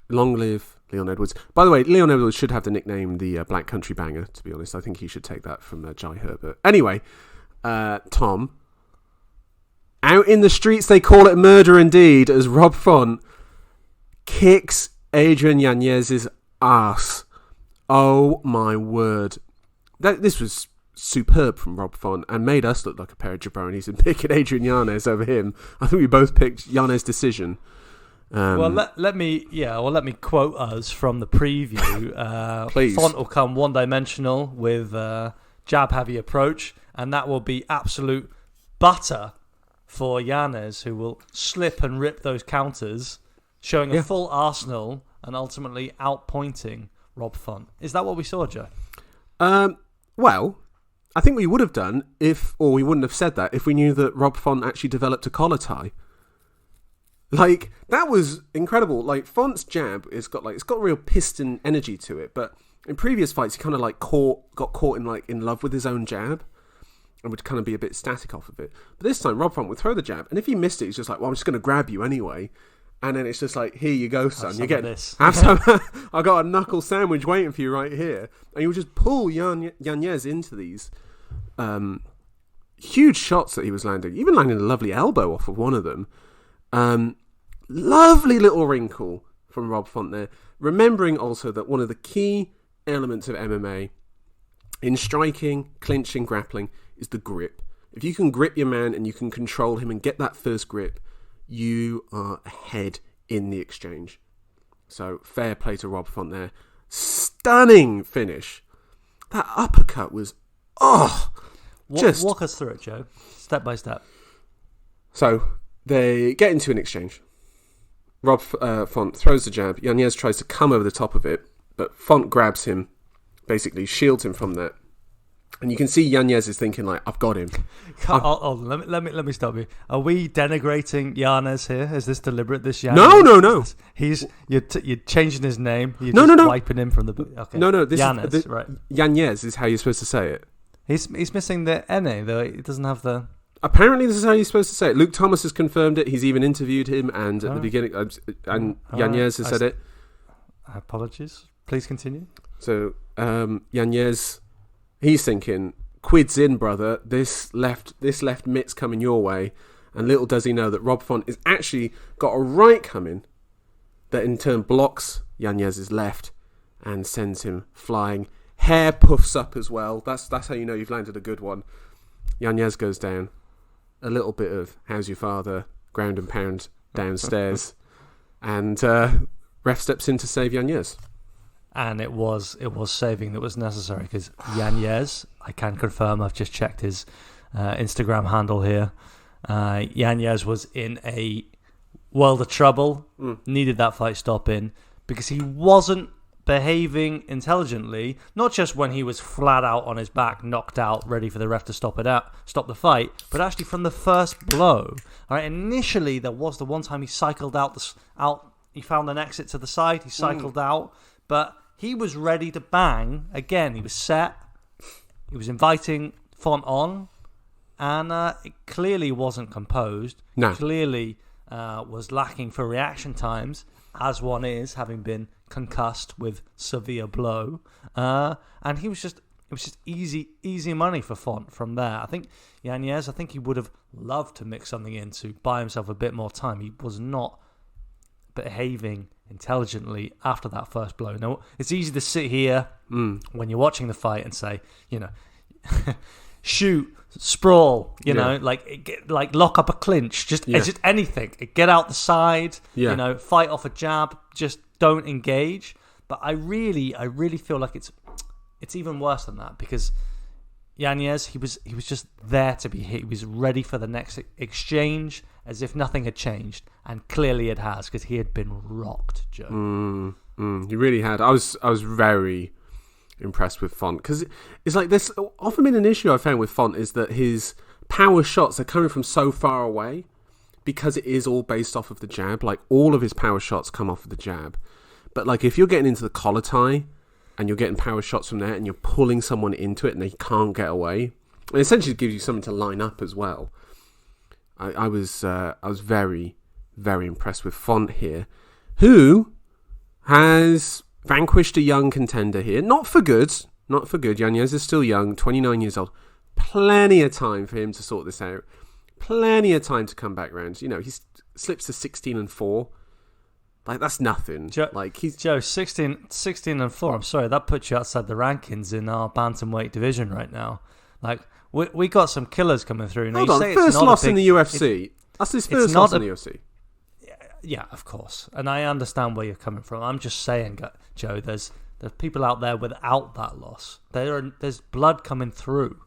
Long live Leon Edwards. By the way, Leon Edwards should have the nickname the Black Country Banger, to be honest. I think he should take that from Jai Herbert. Anyway, Tom, out in the streets they call it murder indeed, as Rob Font kicks Adrian Yanez's ass. Oh my word. This was superb from Rob Font and made us look like a pair of jabronis and picking Adrian Yanez over him. I think we both picked Yanez decision. Let me quote us from the preview. Please. Font will come one-dimensional with jab-heavy approach, and that will be absolute butter for Yanez, who will slip and rip those counters, showing a full arsenal and ultimately outpointing Rob Font. Is that what we saw, Joe? Well, I think we would have done we wouldn't have said that if we knew that Rob Font actually developed a collar tie. Like, that was incredible. Like, Font's jab it's got real piston energy to it, but in previous fights he kind of like got caught in love with his own jab and would kind of be a bit static off of it. But this time Rob Font would throw the jab, and if he missed it, he's just like, well, I'm just going to grab you anyway. And then it's just like, here you go, son. You get this. Have some. I got a knuckle sandwich waiting for you right here. And you would just pull Yanez into these huge shots that he was landing. Even landing a lovely elbow off of one of them. Lovely little wrinkle from Rob Font there. Remembering also that one of the key elements of MMA in striking, clinching, grappling is the grip. If you can grip your man and you can control him and get that first grip, you are ahead in the exchange. So fair play to Rob Font there. Stunning finish. That uppercut was, Walk us through it, Joe, step by step. So they get into an exchange. Rob Font throws the jab. Yanez tries to come over the top of it, but Font grabs him, basically shields him from that. And you can see Yanez is thinking like, I've got him. Hold on, let me stop you. Are we denigrating Yanez here? Is this deliberate? This Yanez? No. You're changing his name. You're No. wiping him from the book. Okay. No. Yanez, right? Yanez is how you're supposed to say it. He's missing the NA though. It doesn't have the. Apparently, this is how you're supposed to say it. Luke Thomas has confirmed it. He's even interviewed him, and at the beginning, and Yanez has said it. Apologies. Please continue. So Yanez. He's thinking, quids in, brother. This left mitt's coming your way. And little does he know that Rob Font has actually got a right coming that in turn blocks Yanez's left and sends him flying. Hair puffs up as well. That's how you know you've landed a good one. Yanez goes down. A little bit of how's your father, ground and pound downstairs. And ref steps in to save Yanez. And it was saving that was necessary because Yanez, I can confirm, I've just checked his Instagram handle here. Yanez was in a world of trouble, needed that fight stopping because he wasn't behaving intelligently, not just when he was flat out on his back, knocked out, ready for the ref to stop the fight, but actually from the first blow. All right, initially there was the one time he cycled out, he found an exit to the side, he cycled out, but he was ready to bang. Again, he was set. He was inviting Font on. And it clearly wasn't composed. No. Clearly was lacking for reaction times, as one is, having been concussed with severe blow. And it was just easy money for Font from there. I think Yanez, he would have loved to mix something in to buy himself a bit more time. He was not behaving intelligently after that first blow. Now, it's easy to sit here when you're watching the fight and say, shoot, sprawl, like lock up a clinch, just anything, get out the side, fight off a jab, just don't engage. But I really feel like it's even worse than that because Yanez, he was just there to be hit. He was ready for the next exchange as if nothing had changed, and clearly it has because he had been rocked, Joe. He really had. I was very impressed with Font because it's like this. Often been an issue I found with Font is that his power shots are coming from so far away because it is all based off of the jab. Like all of his power shots come off of the jab, but like if you're getting into the collar tie and you're getting power shots from there and you're pulling someone into it and they can't get away, it essentially gives you something to line up as well. I was very, very impressed with Font here, who has vanquished a young contender here. Not for good. Yanez is still young, 29 years old. Plenty of time for him to sort this out. Plenty of time to come back round. He slips to 16-4. Like, that's nothing. Joe, 16-4. I'm sorry, that puts you outside the rankings in our bantamweight division right now. Like, we got some killers coming through. Now, Hold on, first loss in the UFC. That's his first loss in the UFC. Yeah, of course. And I understand where you're coming from. I'm just saying, Joe, there's people out there without that loss. There's blood coming through.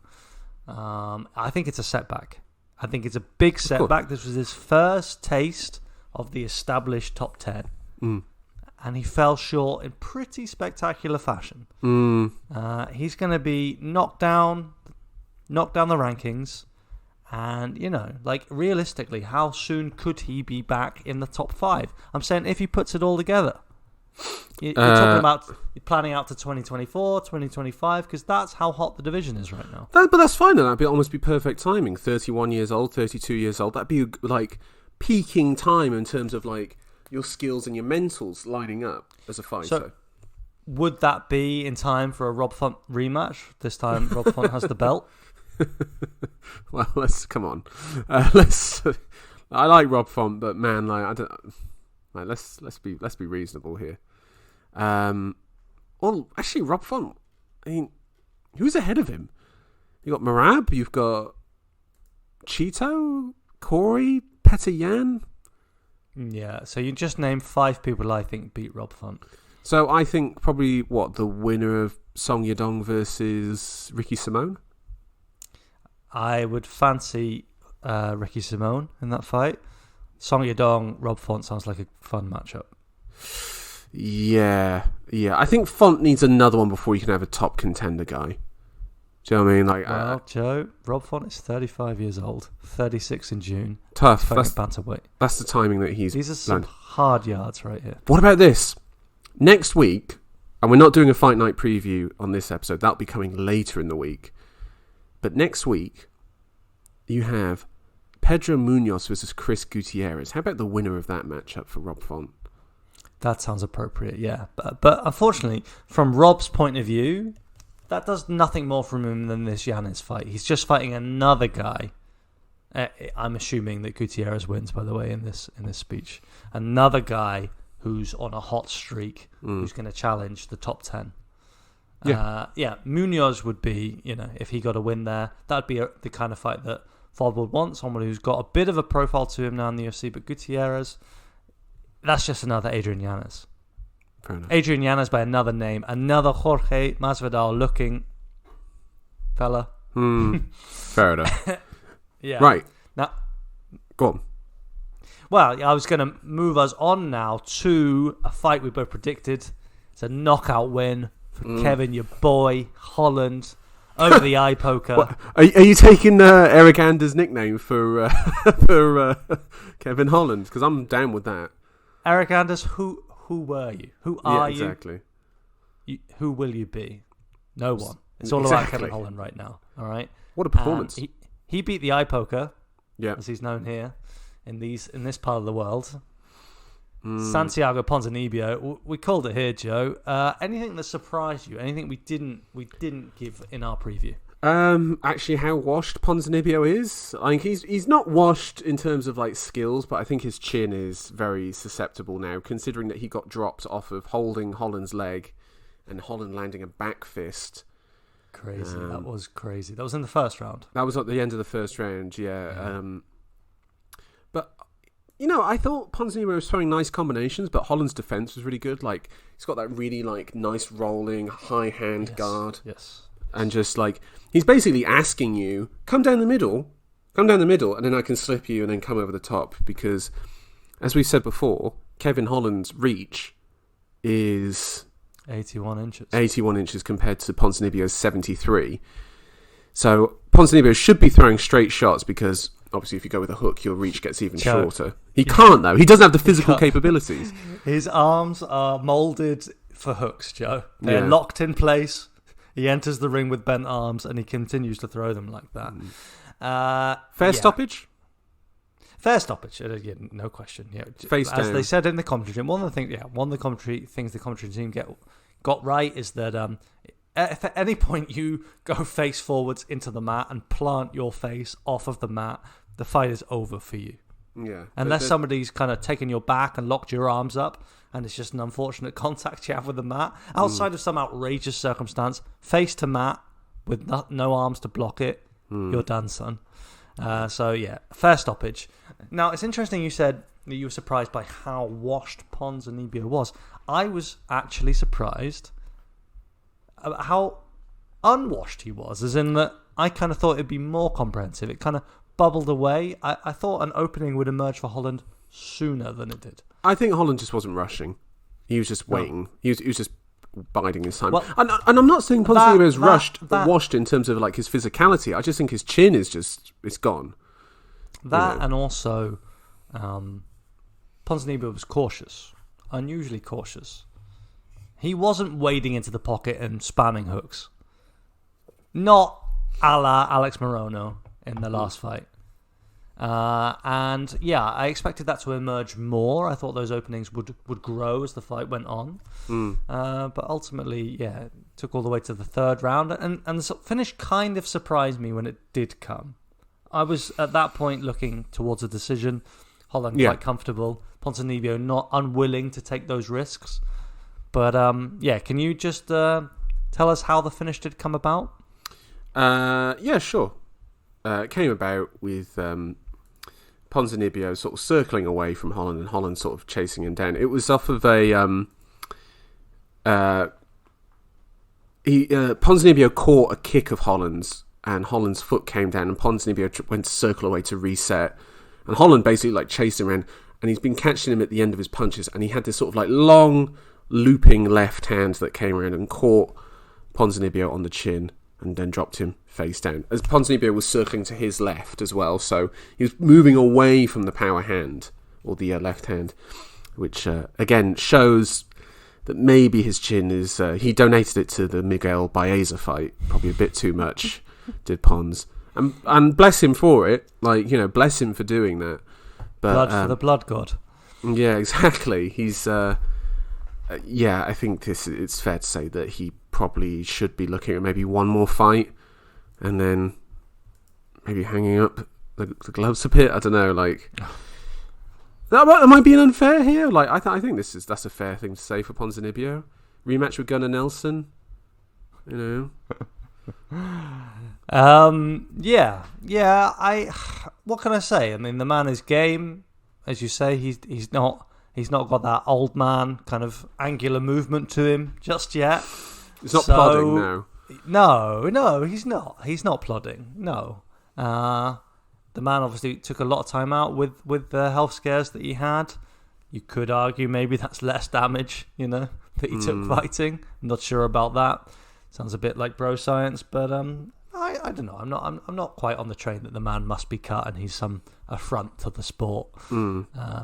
I think it's a setback. I think it's a big setback. This was his first taste of the established top 10. And he fell short in pretty spectacular fashion. He's going to be knocked down the rankings. And, realistically, how soon could he be back in the top 5? I'm saying if he puts it all together. You're talking about planning out to 2024, 2025, because that's how hot the division is right now. But that's fine. That'd almost be perfect timing. 31 years old, 32 years old. That'd be, peaking time in terms of, your skills and your mentals lining up as a fighter. So, would that be in time for a Rob Font rematch? This time Rob Font has the belt? Well, come on. I like Rob Font, but man, I don't. Let's be reasonable here. Well, actually, Rob Font. I mean, who's ahead of him? You got Marab. You've got Cheeto, Corey, Petr-Yan. Yeah, so you just named 5 people I think beat Rob Font. So I think probably, the winner of Song Yadong versus Ricky Simone? I would fancy Ricky Simone in that fight. Song Yadong, Rob Font sounds like a fun matchup. Yeah. I think Font needs another one before you can have a top contender guy. Do you know what I mean? Well, Joe, Rob Font is 35 years old, 36 in June. Tough. That's bantamweight. That's the timing that he's. These are some hard yards right here. What about this? Next week, and we're not doing a fight night preview on this episode. That'll be coming later in the week. But next week, you have Pedro Munoz versus Chris Gutierrez. How about the winner of that matchup for Rob Font? That sounds appropriate, yeah. But unfortunately, from Rob's point of view, that does nothing more from him than this Yanez fight. He's just fighting another guy. I'm assuming that Gutierrez wins, by the way, in this speech. Another guy who's on a hot streak, who's going to challenge the top 10. Yeah. Munoz would be, if he got a win there, that'd be the kind of fight that Ford would want. Someone who's got a bit of a profile to him now in the UFC, but Gutierrez, that's just another Adrian Yanez. Fair enough. Adrian Yanez by another name, another Jorge Masvidal looking fella. Fair enough. Yeah. Right. Now, go on. Well, I was going to move us on now to a fight we both predicted. It's a knockout win for Kevin, your boy, Holland, over the eye poker. What? Are you taking Eric Anders' nickname for Kevin Holland? Because I'm down with that. Eric Anders, who were you? Who are you? Exactly. Who will you be? No one. It's all about Kevin Holland right now. All right. What a performance! He beat the eye poker, as he's known here in this part of the world. Santiago Ponzinibbio. We called it here, Joe. Anything that surprised you? Anything we didn't give in our preview? Actually, how washed Ponzinibbio is. I think he's not washed in terms of skills, but I think his chin is very susceptible now, considering that he got dropped off of holding Holland's leg and Holland landing a back fist. Crazy. That was crazy. That was in the first round. That was at the end of the first round, yeah. But I thought Ponzinibbio was throwing nice combinations, but Holland's defense was really good. He's got that really nice rolling high hand guard. Yes. And just he's basically asking you, come down the middle, and then I can slip you and then come over the top. Because, as we said before, Kevin Holland's reach is 81 inches. 81 inches compared to Ponzinibbio's 73. So Ponzinibbio should be throwing straight shots because, obviously, if you go with a hook, your reach gets even shorter. He can't, though. He doesn't have the physical capabilities. His arms are moulded for hooks, Joe. They're locked in place. He enters the ring with bent arms, and he continues to throw them like that. Fair stoppage? Fair stoppage, no question. Yeah, Face as down. they said in the commentary team, one of the commentary things the commentary team got right is that if at any point you go face forwards into the mat and plant your face off of the mat, the fight is over for you. Yeah. Unless somebody's kind of taken your back and locked your arms up, and it's just an unfortunate contact you have with the mat. Outside of some outrageous circumstance, face to mat with no arms to block it, you're done, son. Fair stoppage. Now, it's interesting you said that you were surprised by how washed Ponzinibbio was. I was actually surprised about how unwashed he was, as in that I kind of thought it'd be more comprehensive. It kind of bubbled away. I thought an opening would emerge for Holland sooner than it did. I think Holland just wasn't rushing. He was just waiting. He was just biding his time. Well, and I'm not saying Ponzinibbio is washed in terms of his physicality. I just think his chin is it's gone. And also Ponzinibbio was cautious, unusually cautious. He wasn't wading into the pocket and spamming hooks. Not a la Alex Morono in the last fight. I expected that to emerge more. I thought those openings would grow as the fight went on. But ultimately, it took all the way to the third round. And the finish kind of surprised me when it did come. I was, at that point, looking towards a decision. Holland quite comfortable. Ponzinibbio not unwilling to take those risks. But, can you just tell us how the finish did come about? Sure. came about with Ponzinibbio sort of circling away from Holland and Holland sort of chasing him down. It was off of a Ponzinibbio caught a kick of Holland's, and Holland's foot came down, and Ponzinibbio went to circle away to reset, and Holland basically like chased him around, and he's been catching him at the end of his punches, and he had this sort of like long looping left hand that came around and caught Ponzinibbio on the chin and then dropped him face down, as Ponzinibbio was circling to his left as well, so he was moving away from the power hand, or the left hand, which again shows that maybe his chin is... he donated it to the Miguel Baeza fight, probably a bit too much, did Pons. And bless him for it, like, you know, bless him for doing that. But, blood for the blood god. Yeah, exactly. He's... yeah, I think it's fair to say that he probably should be looking at maybe one more fight, and then maybe hanging up the gloves a bit. I don't know, like... Am I being unfair here? Like, I think that's a fair thing to say for Ponzinibbio. Rematch with Gunnar Nelson, you know. Yeah. What can I say? I mean, the man is game, as you say. He's not got that old man kind of angular movement to him just yet. He's not plodding now. No, he's not. He's not plodding. No. The man obviously took a lot of time out with the health scares that he had. You could argue maybe that's less damage, you know, that he took fighting. I'm not sure about that. Sounds a bit like bro science, but I don't know. I'm not quite on the train that the man must be cut and he's some affront to the sport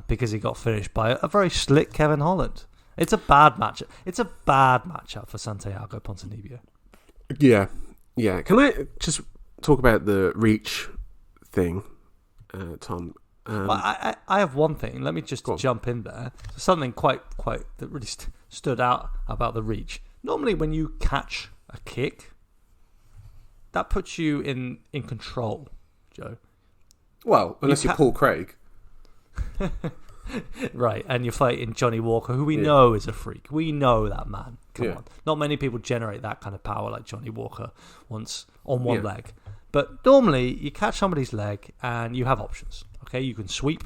because he got finished by a very slick Kevin Holland. It's a bad matchup. It's a bad matchup for Santiago Ponzinibbio. Yeah. Can I just talk about the reach thing, Tom? I have one thing. Let me just jump in there. Something quite that really stood out about the reach. Normally, when you catch a kick, that puts you in control, Joe. Well, unless you're Paul Craig. Right, and you're fighting Johnny Walker, who we know is a freak. We know that man. Come on. Not many people generate that kind of power like Johnny Walker once on one leg. But normally, you catch somebody's leg and you have options. Okay, you can sweep,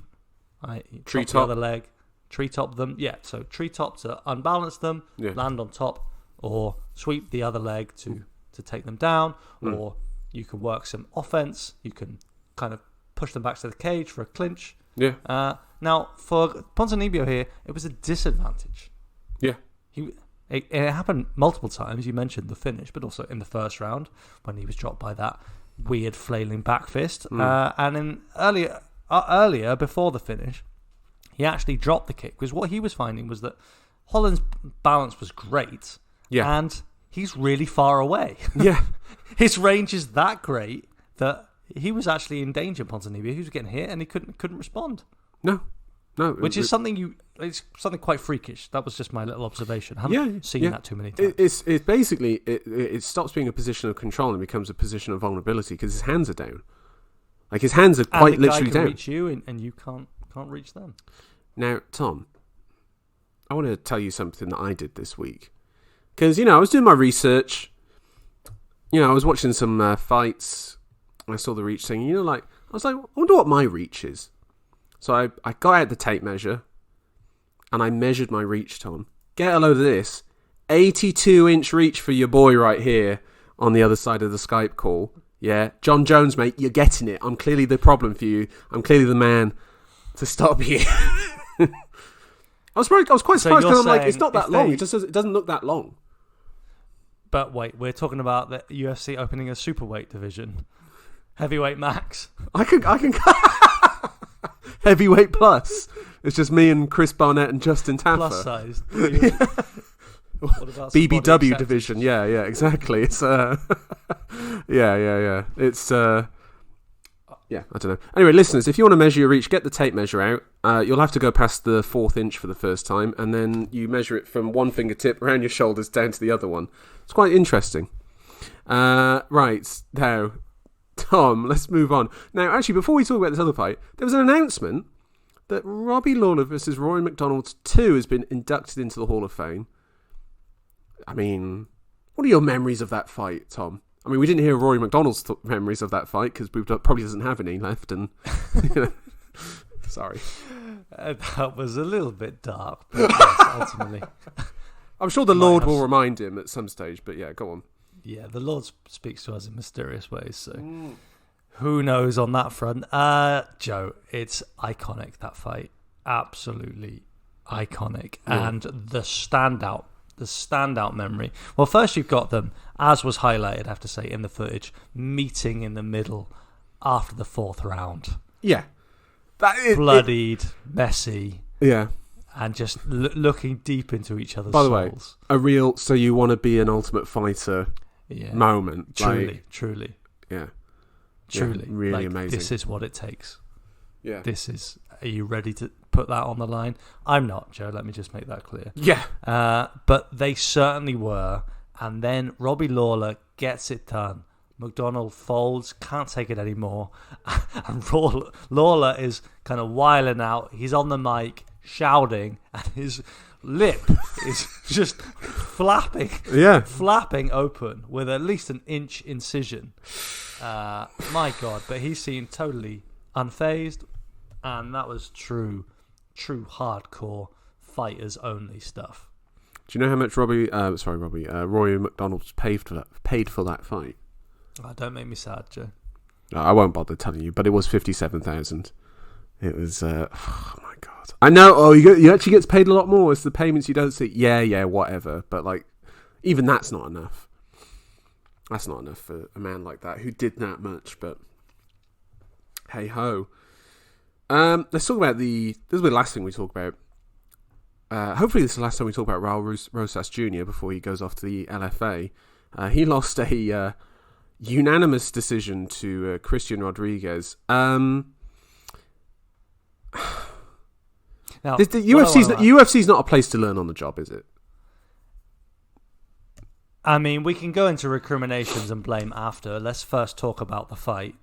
right? Tree the top. other leg, tree top them. Yeah, so tree top to unbalance them, land on top, or sweep the other leg to take them down, or you can work some offense. You can kind of push them back to the cage for a clinch. Yeah. Now, for Ponzinibbio here, it was a disadvantage. Yeah. It happened multiple times. You mentioned the finish, but also in the first round when he was dropped by that weird flailing back fist. And in earlier before the finish, he actually dropped the kick because what he was finding was that Holland's balance was great, and he's really far away. Yeah, his range is that great that he was actually in danger. Ponzinibbio, he was getting hit and he couldn't respond. No, which is something it's something quite freakish. That was just my little observation. I haven't seen that too many times. It's basically it stops being a position of control and becomes a position of vulnerability because his hands are down. Like his hands are quite literally down. Reach you and you can't reach them. Now, Tom, I want to tell you something that I did this week because I was doing my research. I was watching some fights. And I saw the reach thing. I was like, I wonder what my reach is. So I got out the tape measure and I measured my reach, Tom. Get a load of this. 82-inch reach for your boy right here on the other side of the Skype call. Yeah, John Jones, mate, you're getting it. I'm clearly the problem for you. I'm clearly the man to stop you. I was quite surprised because I'm like, it's not that long. It doesn't look that long. But wait, we're talking about the UFC opening a superweight division. Heavyweight max. I can heavyweight plus. It's just me and Chris Barnett and Justin Taffer. Plus sized. BBW division. Yeah, exactly. It's yeah. It's I don't know. Anyway, listeners, if you want to measure your reach, get the tape measure out. You'll have to go past the 4th inch for the first time, and then you measure it from one fingertip around your shoulders down to the other one. It's quite interesting. Right now, Tom, let's move on. Now, actually, before we talk about this other fight, there was an announcement that Robbie Lawler versus Rory McDonald 2 has been inducted into the Hall of Fame. I mean, what are your memories of that fight, Tom? I mean, we didn't hear Rory McDonald's memories of that fight because we probably doesn't have any left. And sorry, that was a little bit dark, but yes, ultimately, I'm sure the Lord will remind him at some stage. But yeah, go on. Yeah, the Lord speaks to us in mysterious ways, so who knows on that front. Joe, it's iconic, that fight. Absolutely iconic. Yeah. And the standout memory. Well, first you've got them, as was highlighted, I have to say, in the footage, meeting in the middle after the 4th round. Yeah. Bloodied, messy. Yeah. And just looking deep into each other's souls. By the way, a real, so you want to be an Ultimate Fighter moment. Truly. Yeah. Truly. Yeah, really amazing. This is what it takes. Yeah. Are you ready to put that on the line? I'm not, Joe. Let me just make that clear. Yeah. But they certainly were. And then Robbie Lawler gets it done. McDonald folds, can't take it anymore. And Lawler is kind of wiling out. He's on the mic, shouting, and his lip is just flapping open with at least an inch incision. My God, but he seemed totally unfazed, and that was true hardcore fighters only stuff. Do you know how much Rory McDonald paid for that fight? Oh, don't make me sad, Joe. No, I won't bother telling you, but it was 57,000. It was oh my God. I know. Oh, you actually gets paid a lot more. It's the payments you don't see. Yeah, whatever. But like, even that's not enough. That's not enough for a man like that who did that much. But hey ho. Let's talk about this will be the last thing we talk about. Hopefully this is the last time we talk about Raul Rosas Jr. before he goes off to the LFA. He lost a unanimous decision to Christian Rodriguez. Now, the UFC's not a place to learn on the job, is it? I mean, we can go into recriminations and blame after. Let's first talk about the fight,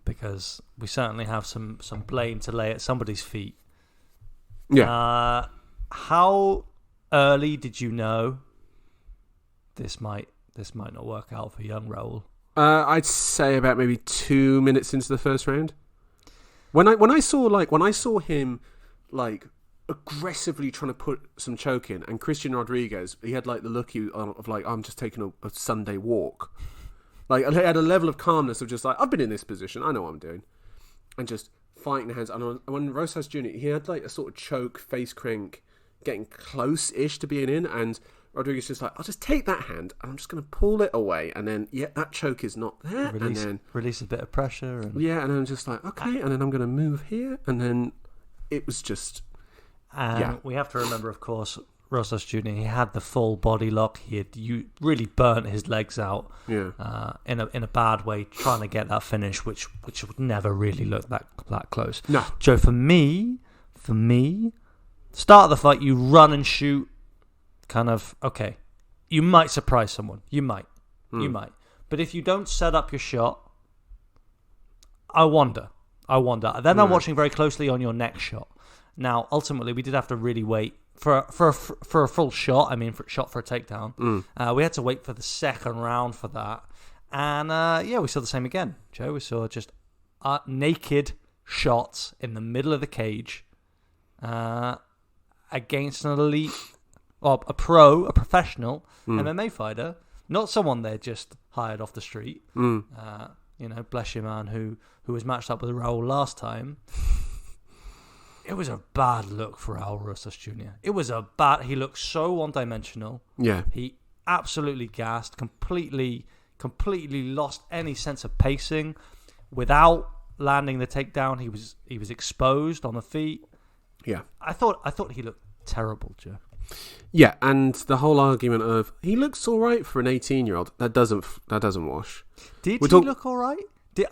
because we certainly have some blame to lay at somebody's feet. Yeah. How early did you know this might not work out for young Raul? I'd say about maybe 2 minutes into the first round. When I saw him like aggressively trying to put some choke in, and Christian Rodriguez, he had like the look of like, I'm just taking a Sunday walk. Like, he had a level of calmness of just like, I've been in this position, I know what I'm doing, and just fighting the hands. And when Rosas Jr., he had like a sort of choke, face crank, getting close-ish to being in, and Rodriguez just like, I'll just take that hand and I'm just going to pull it away, and then that choke is not there, and then release a bit of pressure, and and then I'm just like, okay, and then I'm going to move here, and then it was just, we have to remember, of course, Rosas Jr., he had the full body lock. He had really burnt his legs out, in a bad way, trying to get that finish, which would never really look that close. No, Joe, for me, start of the fight, you run and shoot. Kind of, okay, you might surprise someone. You might. But if you don't set up your shot, I wonder. Then I'm watching very closely on your next shot. Now, ultimately, we did have to really wait for a full shot. I mean, for a takedown. We had to wait for the second round for that. And, we saw the same again, Joe. We saw just naked shots in the middle of the cage against an elite... or a professional MMA fighter, not someone they just hired off the street. Bless your man who was matched up with Raul last time. It was a bad look for Raul Rosas Jr. He looked so one-dimensional. Yeah. He absolutely gassed, completely lost any sense of pacing. Without landing the takedown, he was exposed on the feet. Yeah. I thought he looked terrible, Joe. Yeah, and the whole argument of he looks all right for an 18-year-old, that doesn't wash. Did he look all right? Did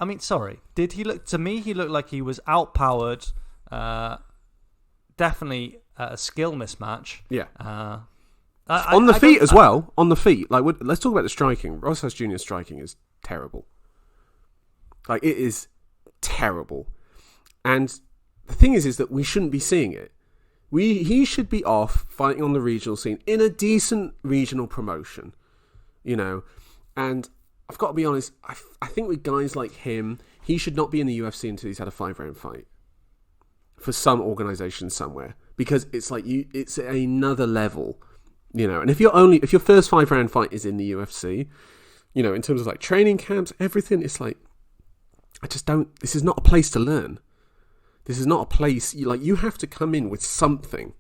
he look? To me, he looked like he was outpowered. Definitely a skill mismatch. Yeah. On the feet as well. On the feet, like let's talk about the striking. Rosas Jr.'s striking is terrible. Like, it is terrible, and the thing is that we shouldn't be seeing it. He should be off fighting on the regional scene in a decent regional promotion, and I've got to be honest, I think with guys like him, he should not be in the UFC until he's had a 5-round fight for some organisation somewhere, because it's like it's another level, you know. And if your first 5-round fight is in the UFC, you know, in terms of like training camps, everything, it's like, I just don't. This is not a place to learn. This is not a place. You have to come in with something,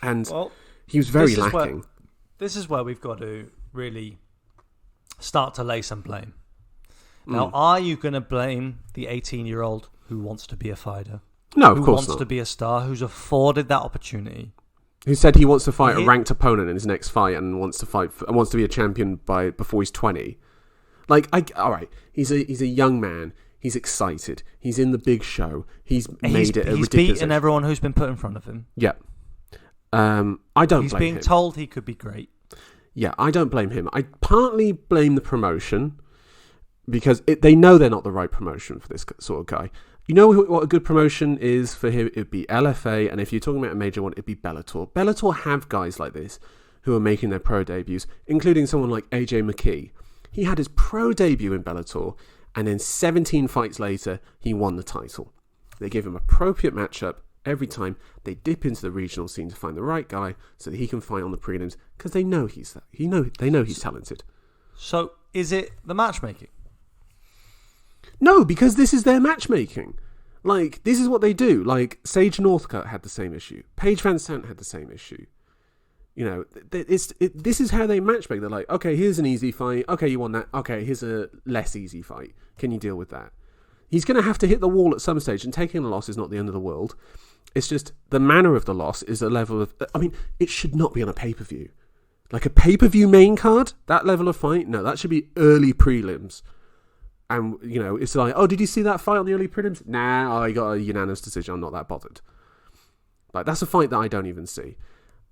and he was very lacking. This is where we've got to really start to lay some blame. Now, are you going to blame the 18-year-old who wants to be a fighter? No, of course not. Who wants to be a star, who's afforded that opportunity? Who said he wants to fight a ranked opponent in his next fight and wants to be a champion before he's 20? Like, all right, he's a young man. He's excited. He's in the big show. He's made it a ridiculous. He's beaten everyone who's been put in front of him. Yeah. I don't blame him. He's being told he could be great. Yeah, I don't blame him. I partly blame the promotion, because they know they're not the right promotion for this sort of guy. You know what a good promotion is for him? It'd be LFA, and if you're talking about a major one, it'd be Bellator. Bellator have guys like this who are making their pro debuts, including someone like AJ McKee. He had his pro debut in Bellator, and then 17 fights later, he won the title. They give him appropriate matchup every time. They dip into the regional scene to find the right guy so that he can fight on the prelims, because they know they know he's talented. So is it the matchmaking? No, because this is their matchmaking. Like, this is what they do. Like, Sage Northcutt had the same issue. Paige Van Sant had the same issue. You know, this is how they matchmake. They're like, okay, here's an easy fight. Okay, you won that. Okay, here's a less easy fight. Can you deal with that? He's going to have to hit the wall at some stage, and taking a loss is not the end of the world. It's just the manner of the loss is a level of... I mean, it should not be on a pay-per-view. Like a pay-per-view main card, that level of fight, no, that should be early prelims. And, you know, it's like, oh, did you see that fight on the early prelims? Nah, I got a unanimous decision. I'm not that bothered. Like, that's a fight that I don't even see.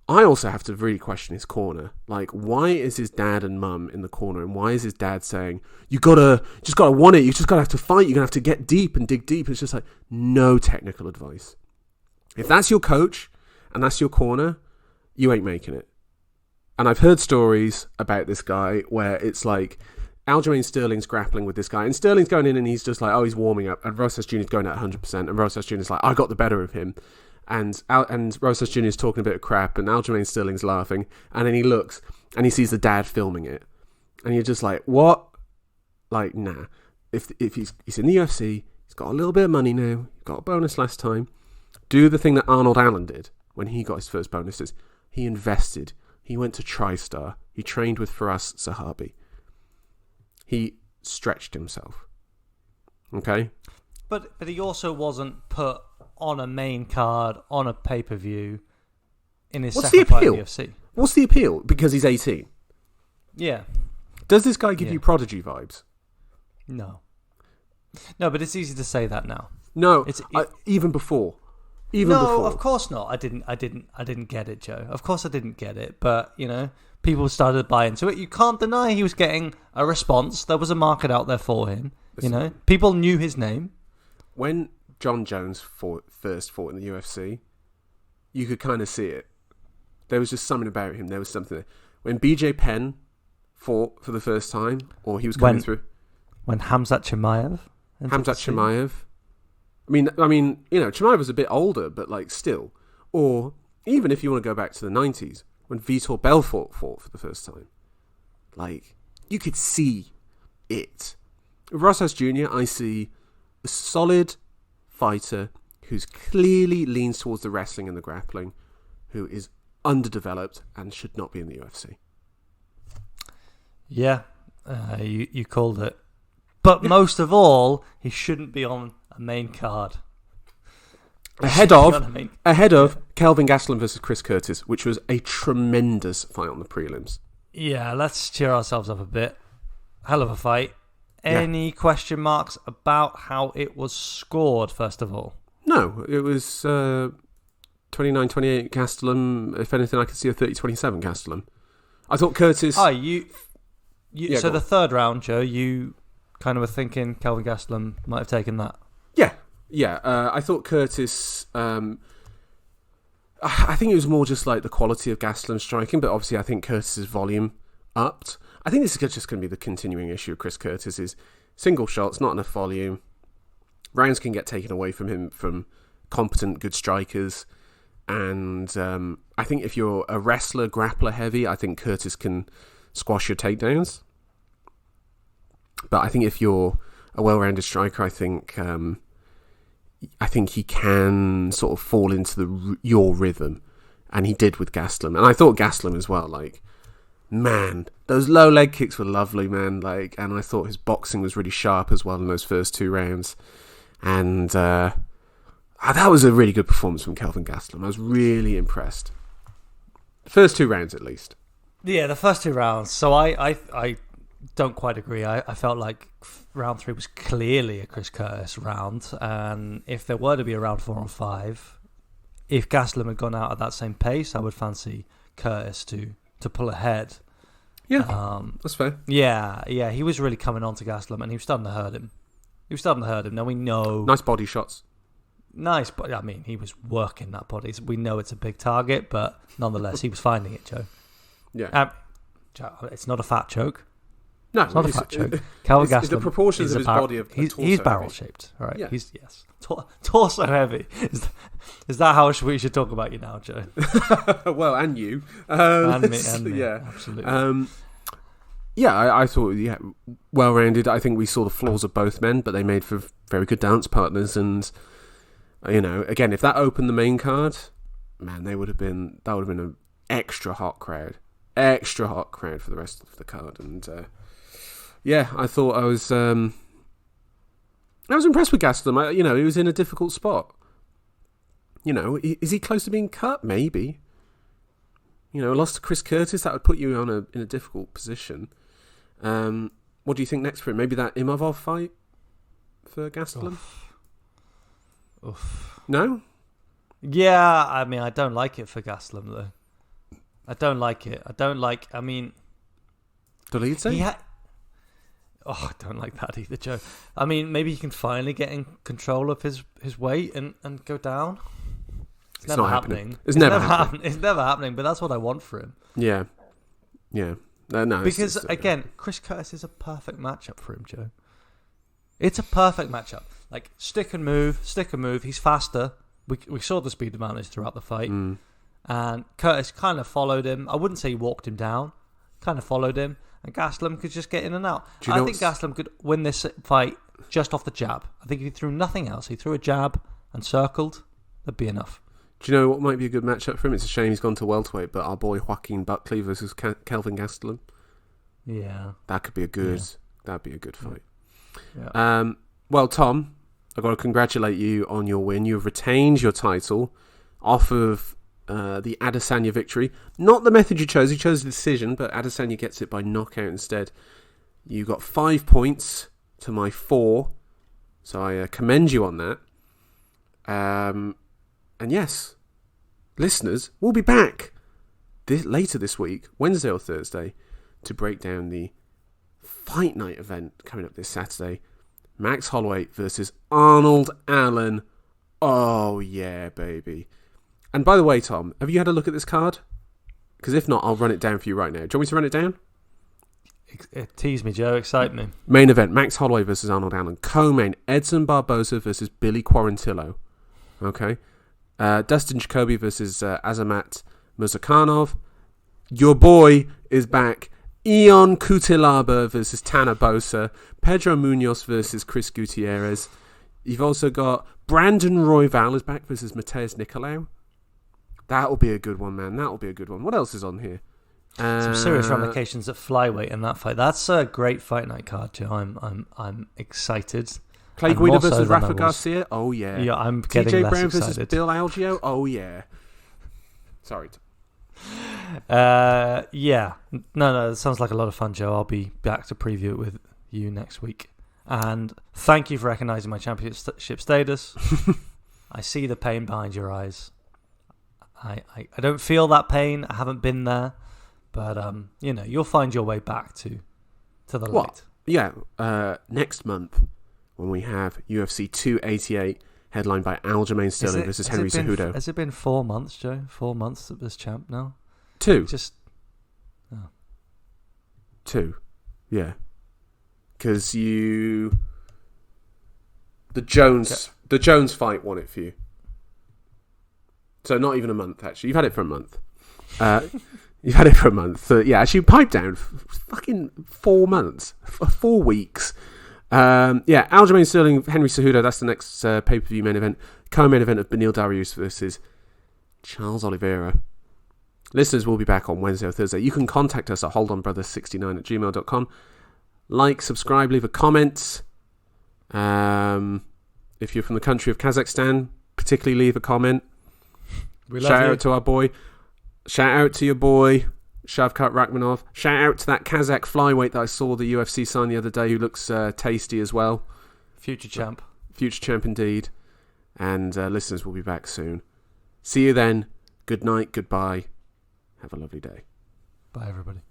I also have to really question his corner. Like, why is his dad and mum in the corner? And why is his dad saying, just gotta want it. You just gotta have to fight. You're gonna have to get deep and dig deep. It's just like, no technical advice. If that's your coach and that's your corner, you ain't making it. And I've heard stories about this guy where it's like, Aljamain Sterling's grappling with this guy, and Sterling's going in and he's just like, oh, he's warming up, and Rosas Jr.'s going at 100%, and Rosas Jr.'s like, I got the better of him, and Rosas Jr. is talking a bit of crap, and Aljamain Sterling's laughing, and then he looks, and he sees the dad filming it, and you're just like, what? Like, nah. If he's in the UFC, he's got a little bit of money now, he got a bonus last time, do the thing that Arnold Allen did when he got his first bonuses. He invested. He went to TriStar. He trained with Firas Zahabi. He stretched himself. Okay? But he also wasn't put on a main card, on a pay-per-view, in his second fight in the UFC. What's the appeal? Because he's 18. Yeah. Does this guy give you Prodigy vibes? No. No, but it's easy to say that now. No, even before. No, of course not. I didn't get it, Joe. Of course I didn't get it. But, you know, people started to buy into it. You can't deny he was getting a response. There was a market out there for him. Listen, you know, people knew his name. When John Jones first fought in the UFC, you could kind of see it. There was just something about him. There was something there. When BJ Penn fought for the first time, or he was coming through. When Khamzat Chimaev. I mean, you know, Chimaev was a bit older, but like still. Or even if you want to go back to the 90s, when Vitor Belfort fought for the first time. Like, you could see it. With Rosas Jr., I see a solid fighter who's clearly leans towards the wrestling and the grappling, who is underdeveloped and should not be in the UFC. Yeah, you called it. But most of all, he shouldn't be on a main card. Ahead of Kelvin Gastelum versus Chris Curtis, which was a tremendous fight on the prelims. Yeah, let's cheer ourselves up a bit. Hell of a fight. Any question marks about how it was scored, first of all? No, it was 29-28 Gastelum. If anything, I could see a 30-27 Gastelum. I thought Curtis... Oh, so the third round, Joe, you kind of were thinking Kelvin Gastelum might have taken that. Yeah. I thought Curtis... I think it was more just like the quality of Gastelum's striking, but obviously I think Curtis's volume upped. I think this is just going to be the continuing issue of Chris Curtis is single shots, not enough volume. Rounds can get taken away from him from competent, good strikers. And I think if you're a wrestler, grappler heavy, I think Curtis can squash your takedowns. But I think if you're a well-rounded striker, I think he can sort of fall into your rhythm. And he did with Gastelum. And I thought Gastelum as well, like, man, those low leg kicks were lovely, man. Like, and I thought his boxing was really sharp as well in those first 2 rounds. And that was a really good performance from Kelvin Gastelum. I was really impressed. First 2 rounds, at least. Yeah, the first 2 rounds. So I don't quite agree. I felt like round 3 was clearly a Chris Curtis round. And if there were to be a round 4 and 5, if Gastelum had gone out at that same pace, I would fancy Curtis to pull ahead. Yeah, that's fair. Yeah, he was really coming on to Gastelum, and he was starting to hurt him. Now we know... Nice body shots. Nice, but I mean, he was working that body. We know it's a big target, but nonetheless, he was finding it, Joe. Yeah. It's not a fat choke. No, it's not a fat choke. Calvin Gastelum, the proportions of his body of he's barrel shaped, right? Yeah. He's torso heavy. Is that how we should talk about you now, Joe? Well, and you, and me, yeah, absolutely. I thought well rounded. I think we saw the flaws of both men, but they made for very good dance partners. And again, if that opened the main card, man, that would have been an extra hot crowd for the rest of the card. And I thought I was impressed with Gastelum. He was in a difficult spot. Is he close to being cut? Maybe. Lost to Chris Curtis, that would put you in a difficult position. What do you think next for him? Maybe that Imavov fight for Gastelum? Oof. No? Yeah, I mean, I don't like it for Gastelum, though. I don't like it. I mean... Dolidze? I don't like that either, Joe. I mean, maybe he can finally get in control of his weight and go down. It's never happening. It's never happening. It's never happening, but that's what I want for him. Yeah. No, because, again, Chris Curtis is a perfect matchup for him, Joe. It's a perfect matchup. Like, stick and move. He's faster. We saw the speed advantage throughout the fight. And Curtis kind of followed him. I wouldn't say he walked him down. Kind of followed him. And Gastelum could just get in and out. I think Gastelum could win this fight just off the jab. I think if he threw nothing else, he threw a jab and circled, that'd be enough. Do you know what might be a good matchup for him? It's a shame he's gone to welterweight, but our boy Joaquin Buckley versus Kelvin Gastelum. Yeah. That'd be a good fight. Yeah. Well, Tom, I've got to congratulate you on your win. You have retained your title off of the Adesanya victory. Not the method you chose. You chose the decision, but Adesanya gets it by knockout instead. You got 5 points to my 4, so I commend you on that. And yes, listeners, we'll be back later this week, Wednesday or Thursday, to break down the Fight Night event coming up this Saturday. Max Holloway versus Arnold Allen. Oh, yeah, baby. And by the way, Tom, have you had a look at this card? Because if not, I'll run it down for you right now. Do you want me to run it down? Tease me, Joe. Excite me. Main event, Max Holloway versus Arnold Allen. Co-main, Edson Barboza versus Billy Quarantillo. Okay. Dustin Jacoby versus Azamat Murzakanov. Your boy is back. Ion Cutelaba versus Tanner Bosa. Pedro Munoz versus Chris Gutierrez. You've also got Brandon Royval is back versus Mateus Nicolau. That'll be a good one, man. That'll be a good one. What else is on here? Some serious ramifications at flyweight in that fight. That's a great fight night card, Joe. I'm excited. Clay Guida versus Rafa Garcia. Oh yeah. Yeah, I'm getting TJ less Brown excited. versus Bill Algeo. Oh yeah. Sorry. Yeah. No, it sounds like a lot of fun, Joe. I'll be back to preview it with you next week. And thank you for recognizing my championship status. I see the pain behind your eyes. I don't feel that pain. I haven't been there. But you'll find your way back to the light. Yeah. Next month when we have UFC 288 headlined by Aljamain Sterling versus Henry Cejudo. Has it been 4 months, Joe? 4 months of this champ now? 2. 2. Yeah. Because the Jones fight won it for you. So not even a month, actually. You've had it for a month. You've had it for a month. Yeah, actually, pipe down. Fucking 4 months. 4 weeks. Aljamain Sterling, Henry Cejudo. That's the next pay-per-view main event. Co-main event of Beneil Dariush versus Charles Oliveira. Listeners will be back on Wednesday or Thursday. You can contact us at holdonbrothers69@gmail.com. Like, subscribe, leave a comment. If you're from the country of Kazakhstan, particularly leave a comment. Shout out to our boy. Shout out to your boy, Shavkat Rakhmonov. Shout out to that Kazakh flyweight that I saw the UFC sign the other day, who looks tasty as well. Future champ. Future champ indeed. And listeners will be back soon. See you then. Good night. Goodbye. Have a lovely day. Bye, everybody.